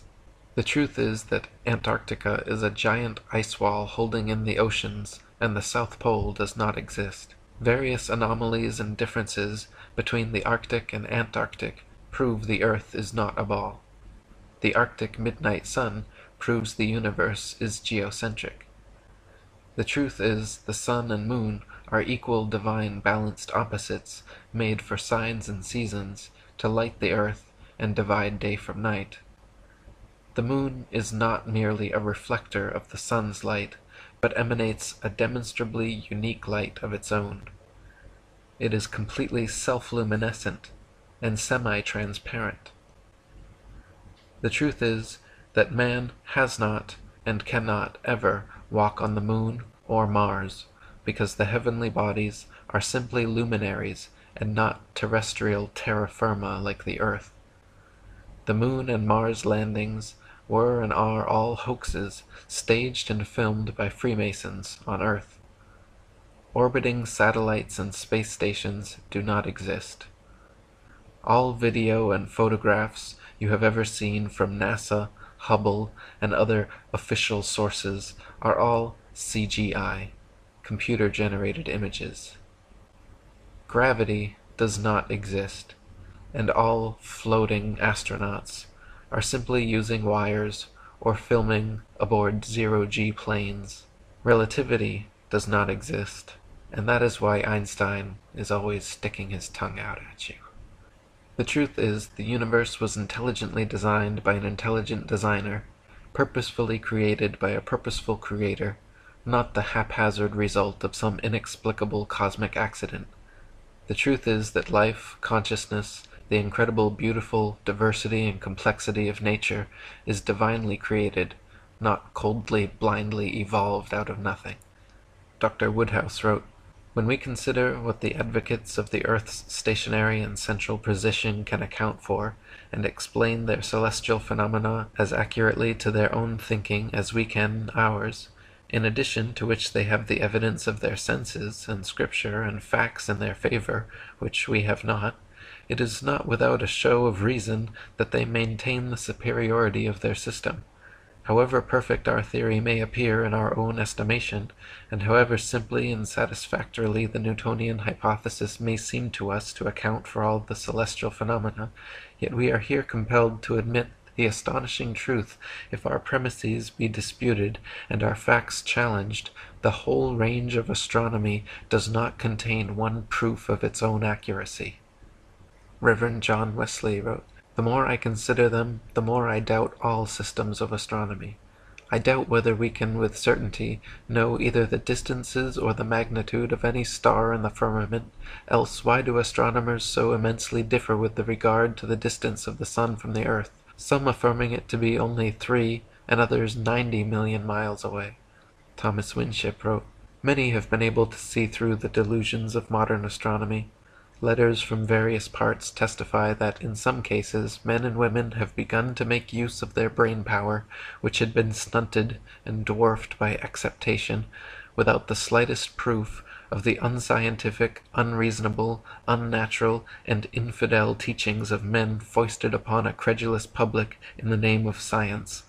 The truth is that Antarctica is a giant ice wall holding in the oceans, and the South Pole does not exist. Various anomalies and differences between the Arctic and Antarctic prove the earth is not a ball. The Arctic midnight sun proves the universe is geocentric. The truth is, the sun and moon are equal divine balanced opposites made for signs and seasons, to light the earth and divide day from night. The moon is not merely a reflector of the sun's light, but emanates a demonstrably unique light of its own. It is completely self-luminescent and semi-transparent. The truth is that man has not and cannot ever walk on the moon or Mars, because the heavenly bodies are simply luminaries and not terrestrial terra firma like the earth. The moon and Mars landings were and are all hoaxes staged and filmed by Freemasons on Earth. Orbiting satellites and space stations do not exist. All video and photographs you have ever seen from NASA, Hubble, and other official sources are all CGI, computer-generated images. Gravity does not exist, and all floating astronauts are simply using wires or filming aboard zero-G planes. Relativity does not exist, and that is why Einstein is always sticking his tongue out at you. The truth is, the universe was intelligently designed by an intelligent designer, purposefully created by a purposeful creator, not the haphazard result of some inexplicable cosmic accident. The truth is that life, consciousness, the incredible, beautiful diversity and complexity of nature is divinely created, not coldly, blindly evolved out of nothing. Dr. Woodhouse wrote, "When we consider what the advocates of the earth's stationary and central position can account for, and explain their celestial phenomena as accurately to their own thinking as we can ours, in addition to which they have the evidence of their senses, and scripture, and facts in their favor, which we have not, it is not without a show of reason that they maintain the superiority of their system. However perfect our theory may appear in our own estimation, and however simply and satisfactorily the Newtonian hypothesis may seem to us to account for all the celestial phenomena, yet we are here compelled to admit the astonishing truth, if our premises be disputed and our facts challenged, the whole range of astronomy does not contain one proof of its own accuracy." Reverend John Wesley wrote, "The more I consider them, the more I doubt all systems of astronomy. I doubt whether we can with certainty know either the distances or the magnitude of any star in the firmament, else why do astronomers so immensely differ with regard to the distance of the sun from the earth, some affirming it to be only 3 and others 90 million miles away?" Thomas Winship wrote, "Many have been able to see through the delusions of modern astronomy. Letters from various parts testify that in some cases men and women have begun to make use of their brain power, which had been stunted and dwarfed by acceptation, without the slightest proof of the unscientific, unreasonable, unnatural, and infidel teachings of men foisted upon a credulous public in the name of science.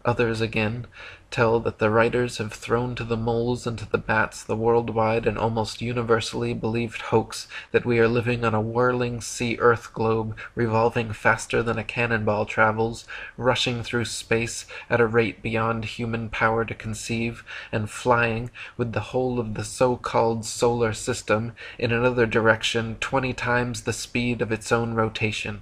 Others, again, tell that the writers have thrown to the moles and to the bats the worldwide and almost universally believed hoax that we are living on a whirling sea-earth globe, revolving faster than a cannonball travels, rushing through space at a rate beyond human power to conceive, and flying, with the whole of the so-called solar system, in another direction 20 times the speed of its own rotation."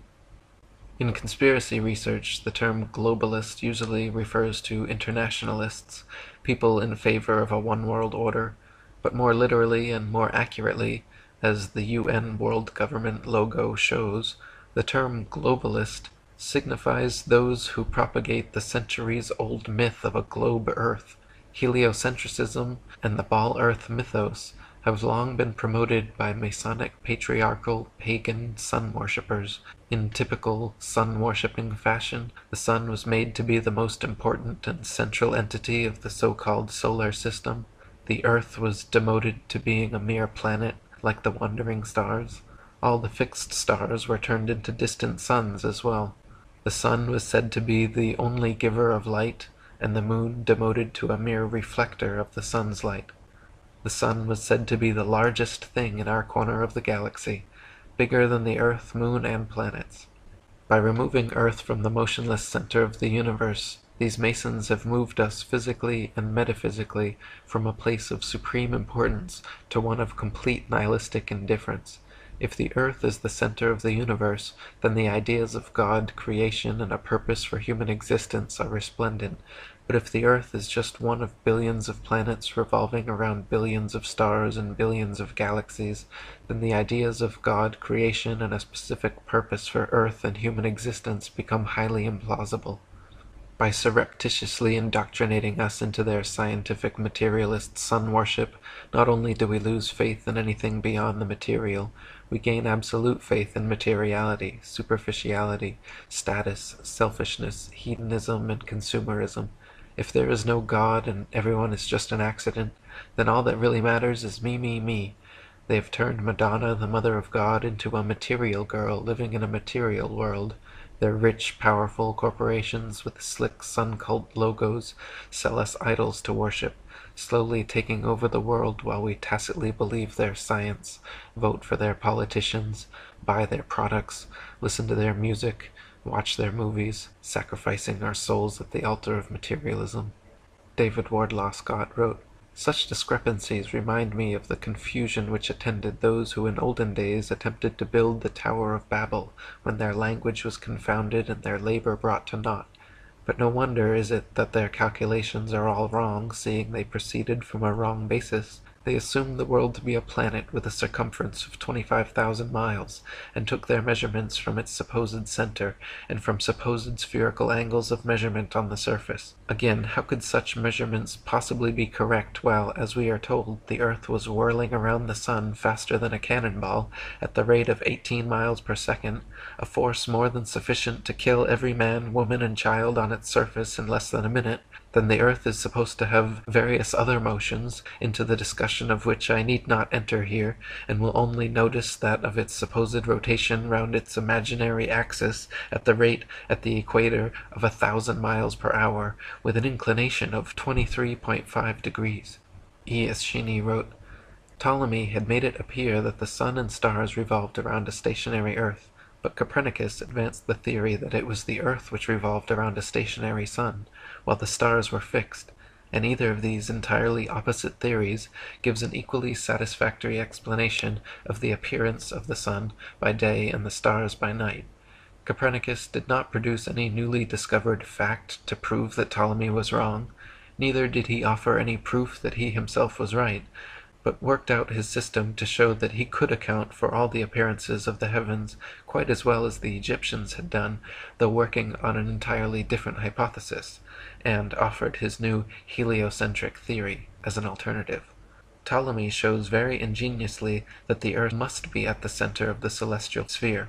In conspiracy research, the term globalist usually refers to internationalists, people in favor of a one-world order, but more literally and more accurately, as the UN World Government logo shows, the term globalist signifies those who propagate the centuries-old myth of a globe Earth. Heliocentrism and the ball Earth mythos have long been promoted by Masonic patriarchal pagan sun worshippers. In typical sun-worshipping fashion, the sun was made to be the most important and central entity of the so-called solar system. The earth was demoted to being a mere planet, like the wandering stars. All the fixed stars were turned into distant suns as well. The sun was said to be the only giver of light, and the moon demoted to a mere reflector of the sun's light. The sun was said to be the largest thing in our corner of the galaxy, bigger than the earth, moon, and planets. By removing Earth from the motionless center of the universe, these Masons have moved us physically and metaphysically from a place of supreme importance to one of complete nihilistic indifference. If the earth is the center of the universe, then the ideas of God, creation, and a purpose for human existence are resplendent. But if the Earth is just one of billions of planets revolving around billions of stars and billions of galaxies, then the ideas of God, creation, and a specific purpose for Earth and human existence become highly implausible. By surreptitiously indoctrinating us into their scientific materialist sun worship, not only do we lose faith in anything beyond the material, we gain absolute faith in materiality, superficiality, status, selfishness, hedonism, and consumerism. If there is no God and everyone is just an accident, then all that really matters is me, me, me. They have turned Madonna, the mother of God, into a material girl living in a material world. Their rich, powerful corporations with slick sun cult logos sell us idols to worship, slowly taking over the world while we tacitly believe their science, vote for their politicians, buy their products, listen to their music, watch their movies, sacrificing our souls at the altar of materialism. David Wardlaw Scott wrote, "Such discrepancies remind me of the confusion which attended those who in olden days attempted to build the Tower of Babel, when their language was confounded and their labor brought to naught. But no wonder is it that their calculations are all wrong, seeing they proceeded from a wrong basis. They assumed the world to be a planet with a circumference of 25,000 miles, and took their measurements from its supposed center, and from supposed spherical angles of measurement on the surface. Again, how could such measurements possibly be correct while, as we are told, the earth was whirling around the sun faster than a cannonball, at the rate of 18 miles per second, a force more than sufficient to kill every man, woman, and child on its surface in less than a minute? Then the earth is supposed to have various other motions, into the discussion of which I need not enter here, and will only notice that of its supposed rotation round its imaginary axis at the rate at the equator of 1,000 miles per hour, with an inclination of 23.5 degrees. E. Eschini wrote, "Ptolemy had made it appear that the sun and stars revolved around a stationary earth, but Copernicus advanced the theory that it was the earth which revolved around a stationary sun, while the stars were fixed, and either of these entirely opposite theories gives an equally satisfactory explanation of the appearance of the sun by day and the stars by night. Copernicus did not produce any newly discovered fact to prove that Ptolemy was wrong, neither did he offer any proof that he himself was right, but worked out his system to show that he could account for all the appearances of the heavens quite as well as the Egyptians had done, though working on an entirely different hypothesis, and offered his new heliocentric theory as an alternative. Ptolemy shows very ingeniously that the earth must be at the center of the celestial sphere.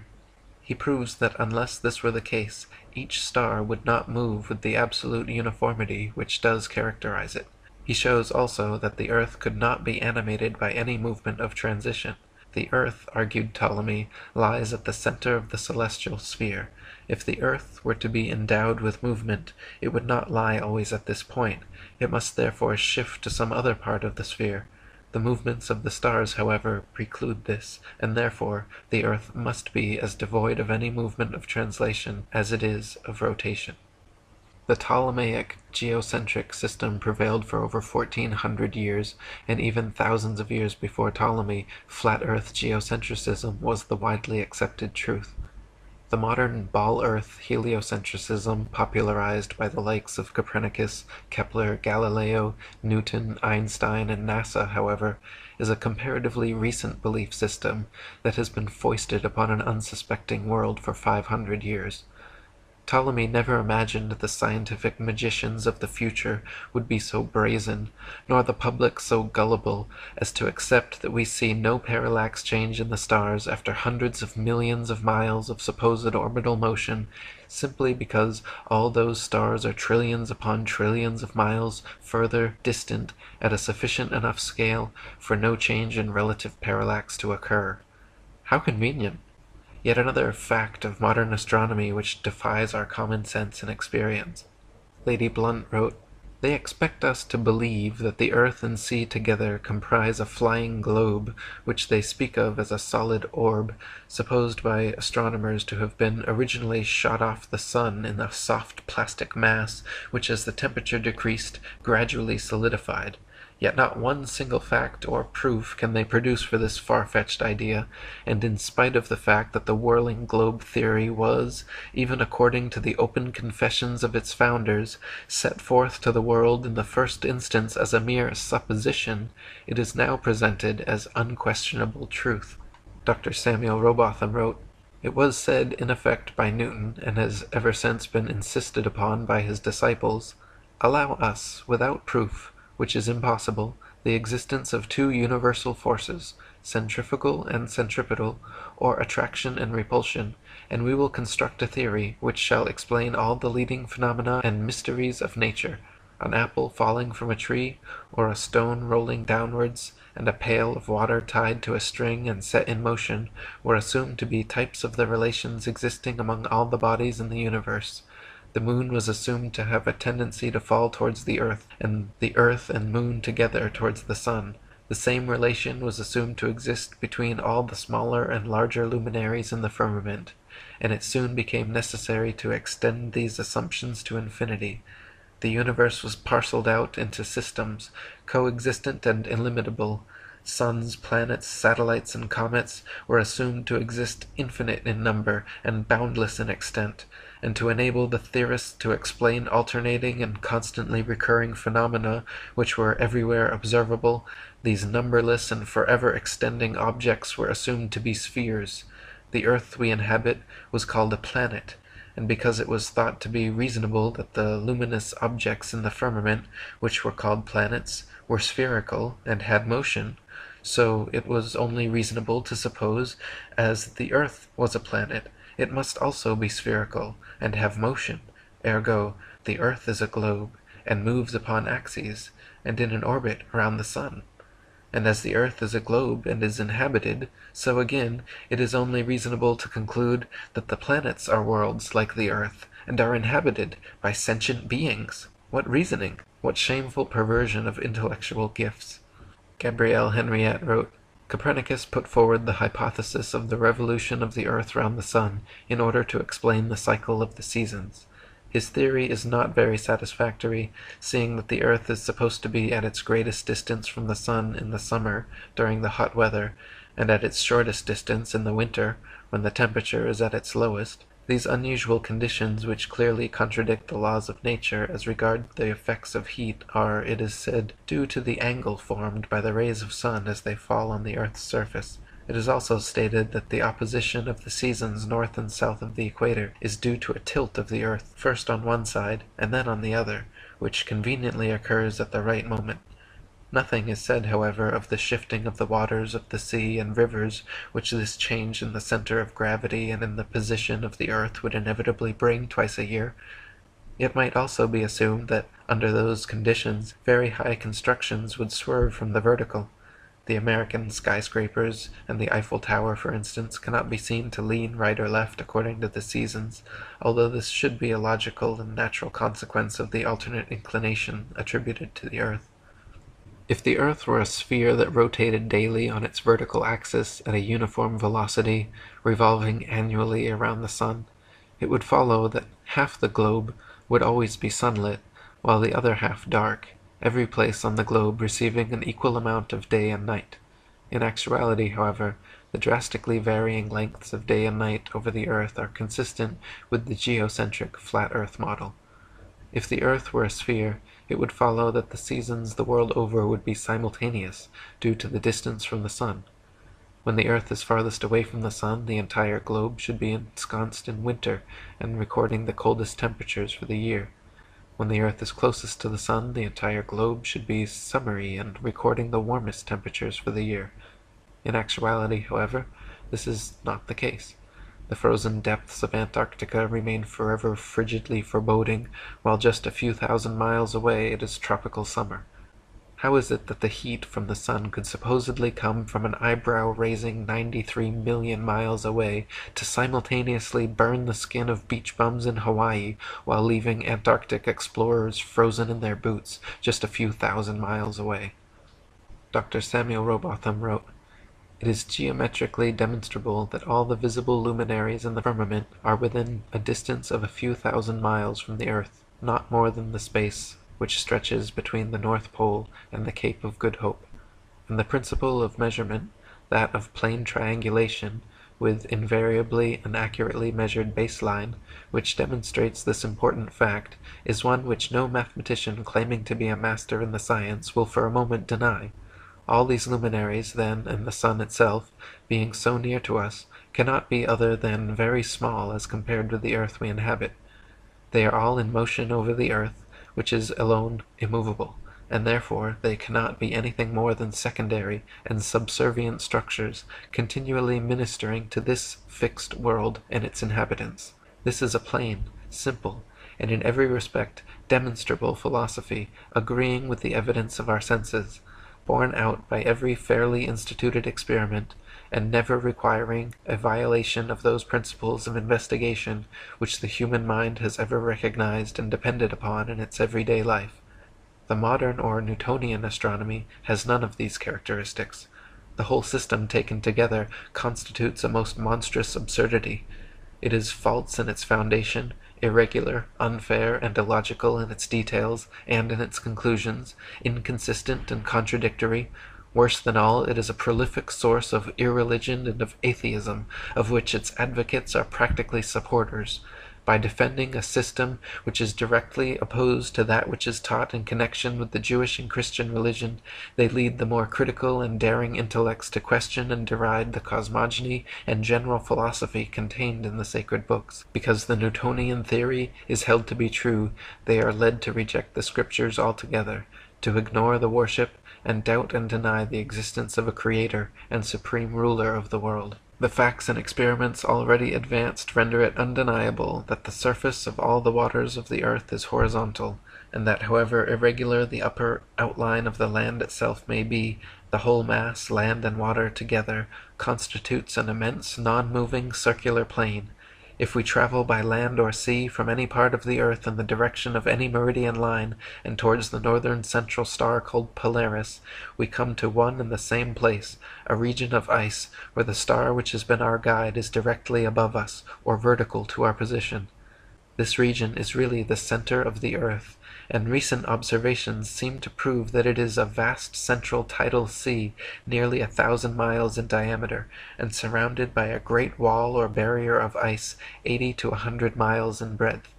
He proves that unless this were the case, each star would not move with the absolute uniformity which does characterize it. He shows also that the earth could not be animated by any movement of transition. The earth, argued Ptolemy, lies at the center of the celestial sphere. If the earth were to be endowed with movement, it would not lie always at this point. It must therefore shift to some other part of the sphere. The movements of the stars, however, preclude this, and therefore the earth must be as devoid of any movement of translation as it is of rotation." The Ptolemaic geocentric system prevailed for over 1,400 years, and even thousands of years before Ptolemy, flat earth geocentrism was the widely accepted truth. The modern ball-earth heliocentrism, popularized by the likes of Copernicus, Kepler, Galileo, Newton, Einstein, and NASA, however, is a comparatively recent belief system that has been foisted upon an unsuspecting world for 500 years. Ptolemy never imagined the scientific magicians of the future would be so brazen, nor the public so gullible, as to accept that we see no parallax change in the stars after hundreds of millions of miles of supposed orbital motion, simply because all those stars are trillions upon trillions of miles further distant at a sufficient enough scale for no change in relative parallax to occur. How convenient! Yet another fact of modern astronomy which defies our common sense and experience. Lady Blunt wrote, "They expect us to believe that the earth and sea together comprise a flying globe, which they speak of as a solid orb, supposed by astronomers to have been originally shot off the sun in a soft plastic mass, which as the temperature decreased, gradually solidified. Yet not one single fact or proof can they produce for this far-fetched idea, and in spite of the fact that the whirling globe theory was, even according to the open confessions of its founders, set forth to the world in the first instance as a mere supposition, it is now presented as unquestionable truth. Dr. Samuel Rowbotham wrote, "It was said in effect by Newton, and has ever since been insisted upon by his disciples, 'Allow us, without proof, which is impossible, the existence of two universal forces, centrifugal and centripetal, or attraction and repulsion, and we will construct a theory which shall explain all the leading phenomena and mysteries of nature. An apple falling from a tree, or a stone rolling downwards, and a pail of water tied to a string and set in motion, were assumed to be types of the relations existing among all the bodies in the universe. The moon was assumed to have a tendency to fall towards the earth and moon together towards the sun. The same relation was assumed to exist between all the smaller and larger luminaries in the firmament, and it soon became necessary to extend these assumptions to infinity. The universe was parcelled out into systems, coexistent and illimitable. Suns, planets, satellites, and comets were assumed to exist infinite in number and boundless in extent, and to enable the theorists to explain alternating and constantly recurring phenomena which were everywhere observable, these numberless and forever extending objects were assumed to be spheres. The earth we inhabit was called a planet, and because it was thought to be reasonable that the luminous objects in the firmament, which were called planets, were spherical and had motion, so it was only reasonable to suppose, as the earth was a planet, it must also be spherical and have motion. Ergo, the earth is a globe, and moves upon axes, and in an orbit round the sun. And as the earth is a globe and is inhabited, so again it is only reasonable to conclude that the planets are worlds like the earth, and are inhabited by sentient beings. What reasoning! What shameful perversion of intellectual gifts! Gabrielle Henriette wrote, "Copernicus put forward the hypothesis of the revolution of the earth round the sun in order to explain the cycle of the seasons. His theory is not very satisfactory, seeing that the earth is supposed to be at its greatest distance from the sun in the summer, during the hot weather, and at its shortest distance in the winter, when the temperature is at its lowest. These unusual conditions, which clearly contradict the laws of nature as regard the effects of heat, are, it is said, due to the angle formed by the rays of sun as they fall on the earth's surface. It is also stated that the opposition of the seasons north and south of the equator is due to a tilt of the earth, first on one side and then on the other, which conveniently occurs at the right moment. Nothing is said, however, of the shifting of the waters of the sea and rivers which this change in the center of gravity and in the position of the earth would inevitably bring twice a year. It might also be assumed that, under those conditions, very high constructions would swerve from the vertical. The American skyscrapers and the Eiffel Tower, for instance, cannot be seen to lean right or left according to the seasons, although this should be a logical and natural consequence of the alternate inclination attributed to the earth. If the earth were a sphere that rotated daily on its vertical axis at a uniform velocity, revolving annually around the sun, it would follow that half the globe would always be sunlit, while the other half dark, every place on the globe receiving an equal amount of day and night. In actuality, however, the drastically varying lengths of day and night over the earth are consistent with the geocentric flat earth model. If the earth were a sphere, it would follow that the seasons the world over would be simultaneous, due to the distance from the sun. When the earth is farthest away from the sun, the entire globe should be ensconced in winter and recording the coldest temperatures for the year. When the earth is closest to the sun, the entire globe should be summery and recording the warmest temperatures for the year. In actuality, however, this is not the case. The frozen depths of Antarctica remain forever frigidly foreboding, while just a few thousand miles away it is tropical summer. How is it that the heat from the sun could supposedly come from an eyebrow-raising 93 million miles away to simultaneously burn the skin of beach bums in Hawaii while leaving Antarctic explorers frozen in their boots just a few thousand miles away? Dr. Samuel Rowbotham wrote, "It is geometrically demonstrable that all the visible luminaries in the firmament are within a distance of a few thousand miles from the earth, not more than the space which stretches between the North Pole and the Cape of Good Hope. And the principle of measurement, that of plane triangulation, with invariably and accurately measured baseline, which demonstrates this important fact, is one which no mathematician claiming to be a master in the science will for a moment deny. All these luminaries, then, and the sun itself, being so near to us, cannot be other than very small as compared with the earth we inhabit. They are all in motion over the earth, which is alone immovable, and therefore they cannot be anything more than secondary and subservient structures, continually ministering to this fixed world and its inhabitants. This is a plain, simple, and in every respect demonstrable philosophy, agreeing with the evidence of our senses, borne out by every fairly instituted experiment, and never requiring a violation of those principles of investigation which the human mind has ever recognized and depended upon in its everyday life. The modern or Newtonian astronomy has none of these characteristics. The whole system taken together constitutes a most monstrous absurdity. It is false in its foundation, irregular, unfair, and illogical in its details and in its conclusions, inconsistent and contradictory. Worse than all, it is a prolific source of irreligion and of atheism, of which its advocates are practically supporters. By defending a system which is directly opposed to that which is taught in connection with the Jewish and Christian religion, they lead the more critical and daring intellects to question and deride the cosmogony and general philosophy contained in the sacred books. Because the Newtonian theory is held to be true, they are led to reject the Scriptures altogether, to ignore the worship, and doubt and deny the existence of a Creator and Supreme Ruler of the world. The facts and experiments already advanced render it undeniable that the surface of all the waters of the earth is horizontal, and that however irregular the upper outline of the land itself may be, the whole mass, land and water together, constitutes an immense non-moving circular plane. If we travel by land or sea from any part of the earth in the direction of any meridian line and towards the northern central star called Polaris, we come to one and the same place, a region of ice, where the star which has been our guide is directly above us, or vertical to our position. This region is really the center of the earth, and recent observations seem to prove that it is a vast central tidal sea, nearly 1,000 miles in diameter, and surrounded by a great wall or barrier of ice 80 to 100 miles in breadth.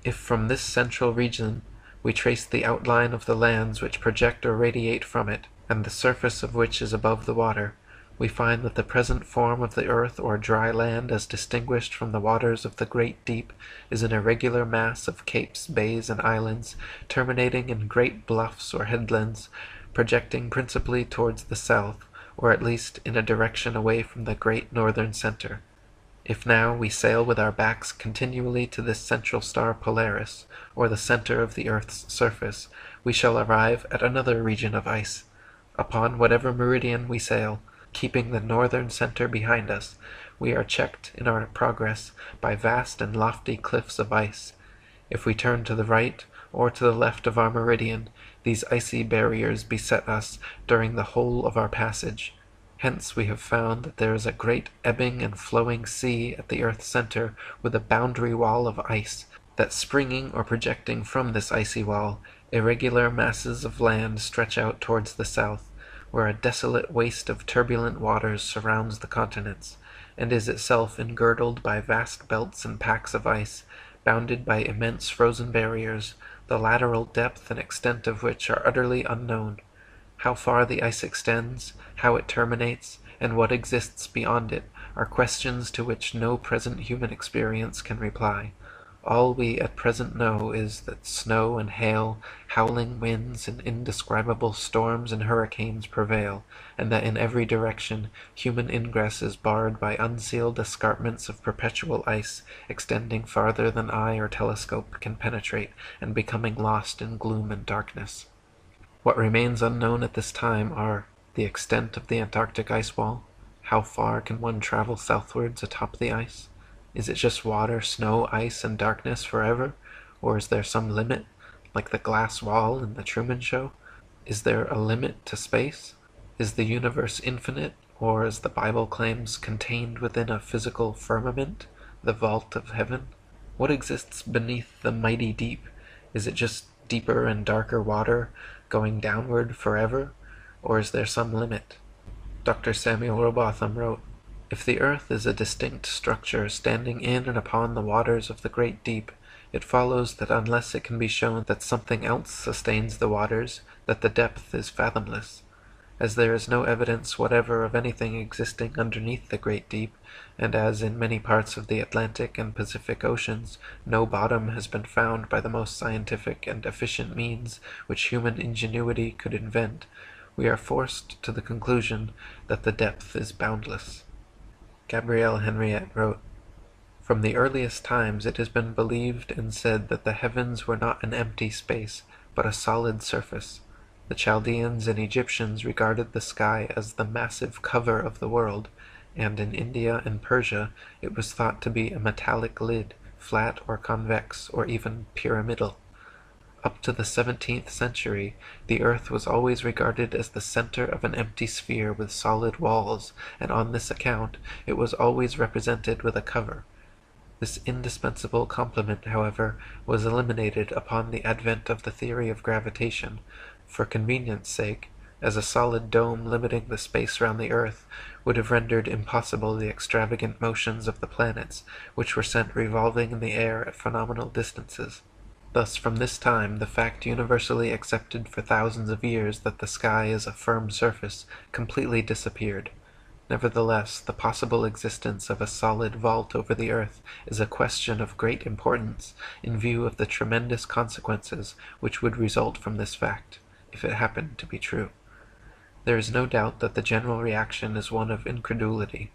If from this central region we trace the outline of the lands which project or radiate from it, and the surface of which is above the water, we find that the present form of the earth or dry land, as distinguished from the waters of the great deep, is an irregular mass of capes, bays, and islands, terminating in great bluffs or headlands, projecting principally towards the south, or at least in a direction away from the great northern center. If now we sail with our backs continually to this central star Polaris, or the center of the earth's surface, we shall arrive at another region of ice. Upon whatever meridian we sail, keeping the northern center behind us, we are checked in our progress by vast and lofty cliffs of ice. If we turn to the right or to the left of our meridian, these icy barriers beset us during the whole of our passage. Hence we have found that there is a great ebbing and flowing sea at the earth's center, with a boundary wall of ice, that springing or projecting from this icy wall, irregular masses of land stretch out towards the south, where a desolate waste of turbulent waters surrounds the continents, and is itself engirdled by vast belts and packs of ice, bounded by immense frozen barriers, the lateral depth and extent of which are utterly unknown. How far the ice extends, how it terminates, and what exists beyond it, are questions to which no present human experience can reply. All we at present know is that snow and hail, howling winds, and indescribable storms and hurricanes prevail, and that in every direction human ingress is barred by unsealed escarpments of perpetual ice, extending farther than eye or telescope can penetrate, and becoming lost in gloom and darkness. What remains unknown at this time are the extent of the Antarctic ice wall. How far can one travel southwards atop the ice? Is it just water, snow, ice, and darkness forever? Or is there some limit, like the glass wall in the Truman Show? Is there a limit to space? Is the universe infinite, or, as the Bible claims, contained within a physical firmament, the vault of heaven? What exists beneath the mighty deep? Is it just deeper and darker water, going downward forever? Or is there some limit? Dr. Samuel Robotham wrote, "If the earth is a distinct structure standing in and upon the waters of the great deep, it follows that unless it can be shown that something else sustains the waters, that the depth is fathomless. As there is no evidence whatever of anything existing underneath the great deep, and as in many parts of the Atlantic and Pacific Oceans no bottom has been found by the most scientific and efficient means which human ingenuity could invent, we are forced to the conclusion that the depth is boundless." Gabrielle Henriette wrote, "From the earliest times it has been believed and said that the heavens were not an empty space, but a solid surface. The Chaldeans and Egyptians regarded the sky as the massive cover of the world, and in India and Persia it was thought to be a metallic lid, flat or convex, or even pyramidal. Up to the 17th century, the earth was always regarded as the center of an empty sphere with solid walls, and on this account it was always represented with a cover. This indispensable complement, however, was eliminated upon the advent of the theory of gravitation, for convenience sake, as a solid dome limiting the space round the earth would have rendered impossible the extravagant motions of the planets, which were sent revolving in the air at phenomenal distances. Thus from this time the fact universally accepted for thousands of years that the sky is a firm surface completely disappeared. Nevertheless, the possible existence of a solid vault over the earth is a question of great importance in view of the tremendous consequences which would result from this fact, if it happened to be true. There is no doubt that the general reaction is one of incredulity,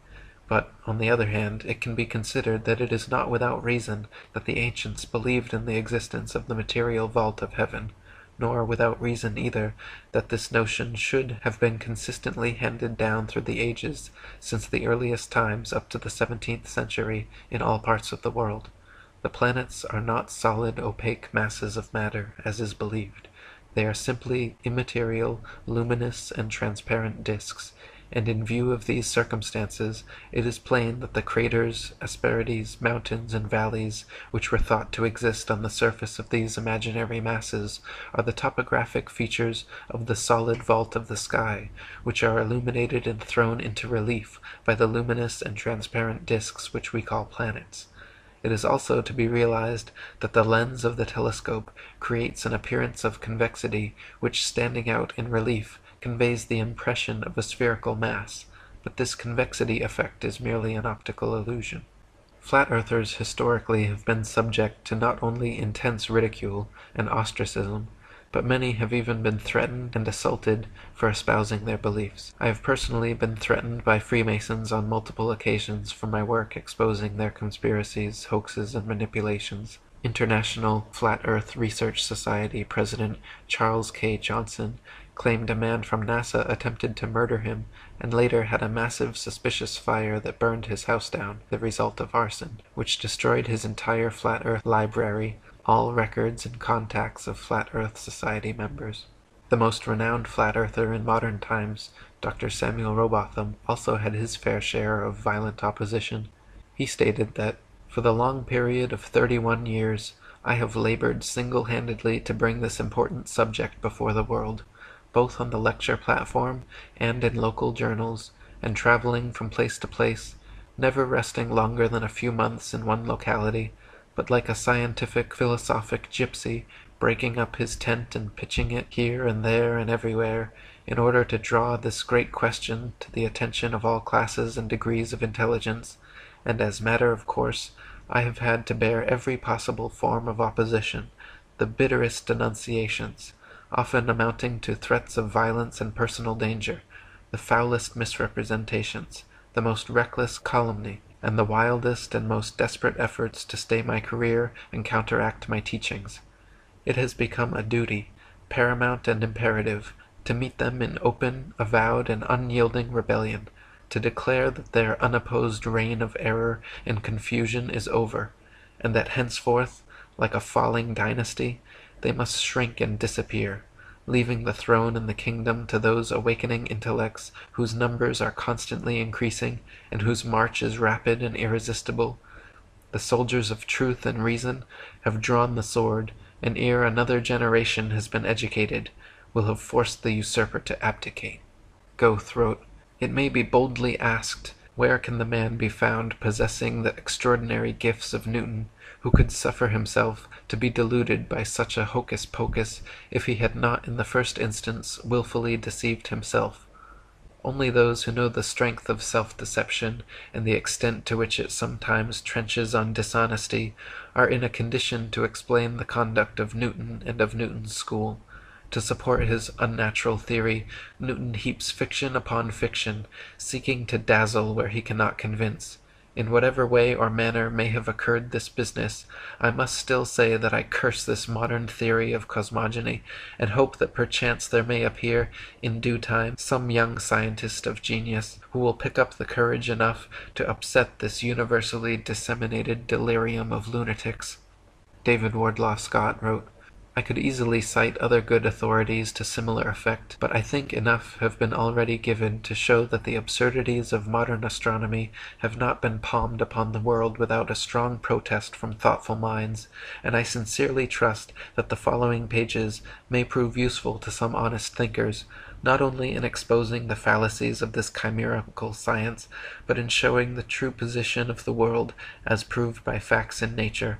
but, on the other hand, it can be considered that it is not without reason that the ancients believed in the existence of the material vault of heaven, nor without reason either that this notion should have been consistently handed down through the ages, since the earliest times up to the 17th century, in all parts of the world. The planets are not solid, opaque masses of matter, as is believed. They are simply immaterial, luminous, and transparent disks, and in view of these circumstances it is plain that the craters, asperities, mountains, and valleys which were thought to exist on the surface of these imaginary masses are the topographic features of the solid vault of the sky, which are illuminated and thrown into relief by the luminous and transparent disks which we call planets. It is also to be realized that the lens of the telescope creates an appearance of convexity which, standing out in relief, conveys the impression of a spherical mass, but this convexity effect is merely an optical illusion. Flat earthers historically have been subject to not only intense ridicule and ostracism, but many have even been threatened and assaulted for espousing their beliefs. I have personally been threatened by Freemasons on multiple occasions for my work exposing their conspiracies, hoaxes, and manipulations. International Flat Earth Research Society President Charles K. Johnson claimed a man from NASA attempted to murder him, and later had a massive suspicious fire that burned his house down, the result of arson, which destroyed his entire Flat Earth library, all records and contacts of Flat Earth Society members. The most renowned flat earther in modern times, Dr. Samuel Robotham, also had his fair share of violent opposition. He stated that, "For the long period of 31 years, I have labored single-handedly to bring this important subject before the world, both on the lecture platform and in local journals, and traveling from place to place, never resting longer than a few months in one locality, but like a scientific, philosophic gypsy, breaking up his tent and pitching it here and there and everywhere, in order to draw this great question to the attention of all classes and degrees of intelligence, and as matter of course, I have had to bear every possible form of opposition, the bitterest denunciations, often amounting to threats of violence and personal danger, the foulest misrepresentations, the most reckless calumny, and the wildest and most desperate efforts to stay my career and counteract my teachings. It has become a duty, paramount and imperative, to meet them in open, avowed, and unyielding rebellion, to declare that their unopposed reign of error and confusion is over, and that henceforth, like a falling dynasty, they must shrink and disappear, leaving the throne and the kingdom to those awakening intellects whose numbers are constantly increasing and whose march is rapid and irresistible. The soldiers of truth and reason have drawn the sword, and ere another generation has been educated, will have forced the usurper to abdicate. Goethe wrote, "It may be boldly asked, where can the man be found possessing the extraordinary gifts of Newton, who could suffer himself to be deluded by such a hocus-pocus, if he had not in the first instance wilfully deceived himself? Only those who know the strength of self-deception, and the extent to which it sometimes trenches on dishonesty, are in a condition to explain the conduct of Newton and of Newton's school. To support his unnatural theory, Newton heaps fiction upon fiction, seeking to dazzle where he cannot convince. In whatever way or manner may have occurred this business, I must still say that I curse this modern theory of cosmogony, and hope that perchance there may appear, in due time, some young scientist of genius, who will pick up the courage enough to upset this universally disseminated delirium of lunatics." David Wardlaw Scott wrote, "I could easily cite other good authorities to similar effect, but I think enough have been already given to show that the absurdities of modern astronomy have not been palmed upon the world without a strong protest from thoughtful minds, and I sincerely trust that the following pages may prove useful to some honest thinkers, not only in exposing the fallacies of this chimerical science, but in showing the true position of the world as proved by facts in nature.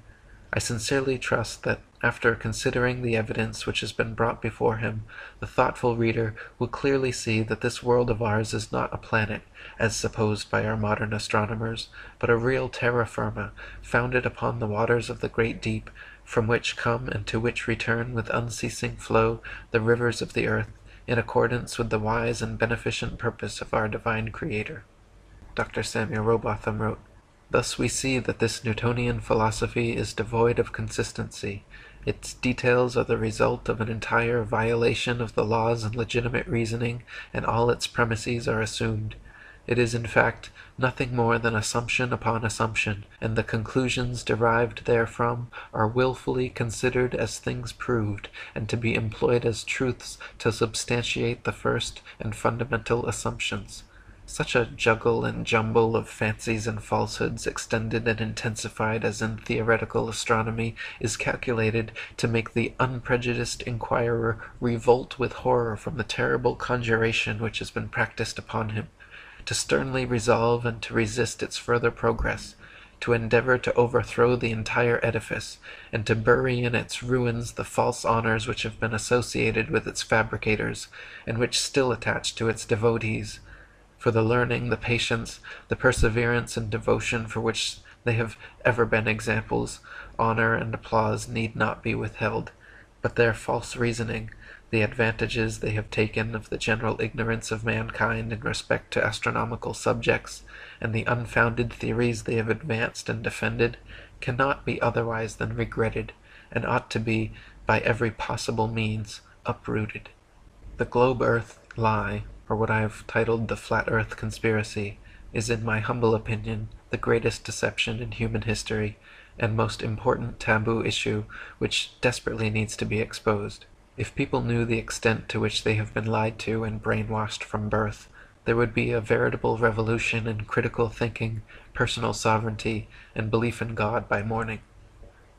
I sincerely trust that, after considering the evidence which has been brought before him, the thoughtful reader will clearly see that this world of ours is not a planet, as supposed by our modern astronomers, but a real terra firma, founded upon the waters of the great deep, from which come and to which return with unceasing flow the rivers of the earth, in accordance with the wise and beneficent purpose of our divine Creator." Dr. Samuel Robotham wrote, "Thus we see that this Newtonian philosophy is devoid of consistency. Its details are the result of an entire violation of the laws and legitimate reasoning, and all its premises are assumed. It is, in fact, nothing more than assumption upon assumption, and the conclusions derived therefrom are wilfully considered as things proved, and to be employed as truths to substantiate the first and fundamental assumptions. Such a juggle and jumble of fancies and falsehoods, extended and intensified as in theoretical astronomy, is calculated to make the unprejudiced inquirer revolt with horror from the terrible conjuration which has been practised upon him, to sternly resolve and to resist its further progress, to endeavor to overthrow the entire edifice, and to bury in its ruins the false honors which have been associated with its fabricators, and which still attach to its devotees. For the learning, the patience, the perseverance and devotion for which they have ever been examples, honor and applause need not be withheld, but their false reasoning, the advantages they have taken of the general ignorance of mankind in respect to astronomical subjects, and the unfounded theories they have advanced and defended, cannot be otherwise than regretted, and ought to be, by every possible means, uprooted. The globe earth lie, or what I have titled the Flat Earth Conspiracy, is in my humble opinion the greatest deception in human history, and most important taboo issue which desperately needs to be exposed. If people knew the extent to which they have been lied to and brainwashed from birth, there would be a veritable revolution in critical thinking, personal sovereignty, and belief in God by morning.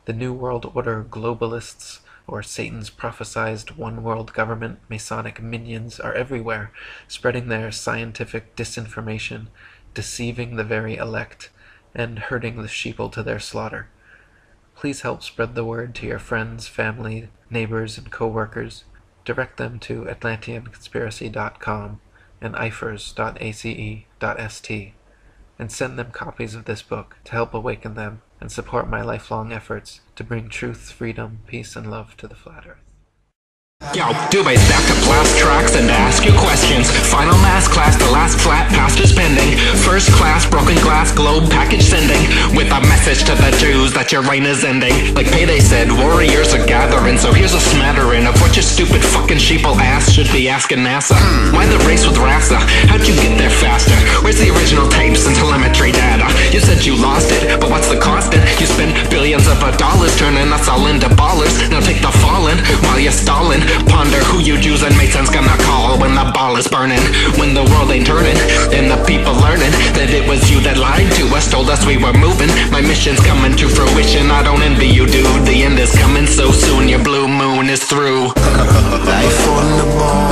The New World Order globalists, or Satan's prophesied one-world government Masonic minions, are everywhere, spreading their scientific disinformation, deceiving the very elect, and herding the sheeple to their slaughter. Please help spread the word to your friends, family, neighbors, and co-workers. Direct them to atlanteanconspiracy.com and ifers.ace.st, and send them copies of this book to help awaken them and support my lifelong efforts to bring truth, freedom, peace, and love to the flat earth. Yo, Dubay's back to blast tracks and to ask you questions. Final mass class, the last flat past is pending. First class, broken glass, globe package sending, with a message to the Jews that your reign is ending. Like Payday said, warriors are gathering, so here's a smattering of what your stupid fucking sheeple ass should be asking NASA. Why the race with Rasa? How'd you get there faster? Where's the original tapes and telemetry data? You said you lost it, but what's the constant? You spend billions of dollars turning us all into ballers. Now take the fallen while you're stalling. Ponder who you Jews and Masons gonna call when the ball is burning, when the world ain't turning, and the people learning that it was you that lied to us, told us we were moving. My mission's coming to fruition, I don't envy you, dude. The end is coming so soon, you're through. Life on the ball,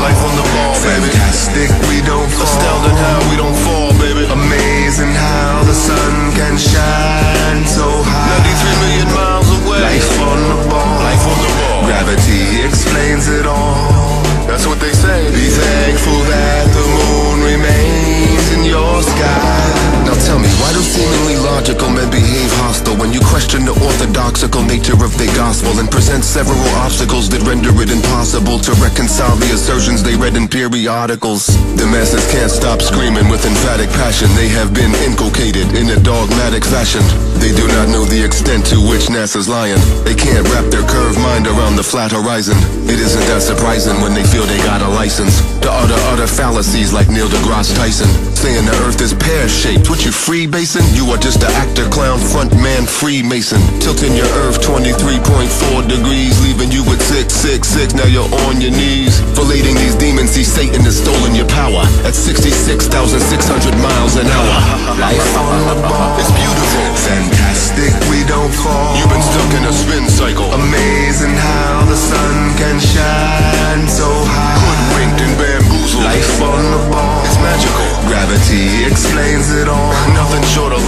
baby. Fantastic, we don't fall. Astounding how we don't fall, baby. Amazing how the sun can shine so high. 93 million miles away. Life on the ball, gravity explains it all. That's what they say. Be thankful that the moon remains in your sky. Now tell me, why do seemingly logical men behave hostile when you question the orthodoxical nature of their gospel and present several obstacles that render it impossible to reconcile the assertions they read in periodicals? The masses can't stop screaming with emphatic passion. They have been inculcated in a dogmatic fashion. They do not know the extent to which NASA's lying. They can't wrap their curved mind around the flat horizon. It isn't that surprising when they feel they got a license to utter fallacies like Neil deGrasse Tyson, saying the earth is pear-shaped. What, you freebasing? You are just an actor, clown, front man, Freemason. Tilting your earth 23.4 degrees, leaving you with 666. Now you're on your knees. Filleting these demons, see Satan has stolen your power at 66,600 miles an hour. Life on the ball, It's beautiful. fantastic, we don't fall. You've been stuck in a spin cycle. Amazing how the sun can shine so high. Hoodwinked and bamboozled. Life on the ball, It's magical. gravity explains it all. Nothing short of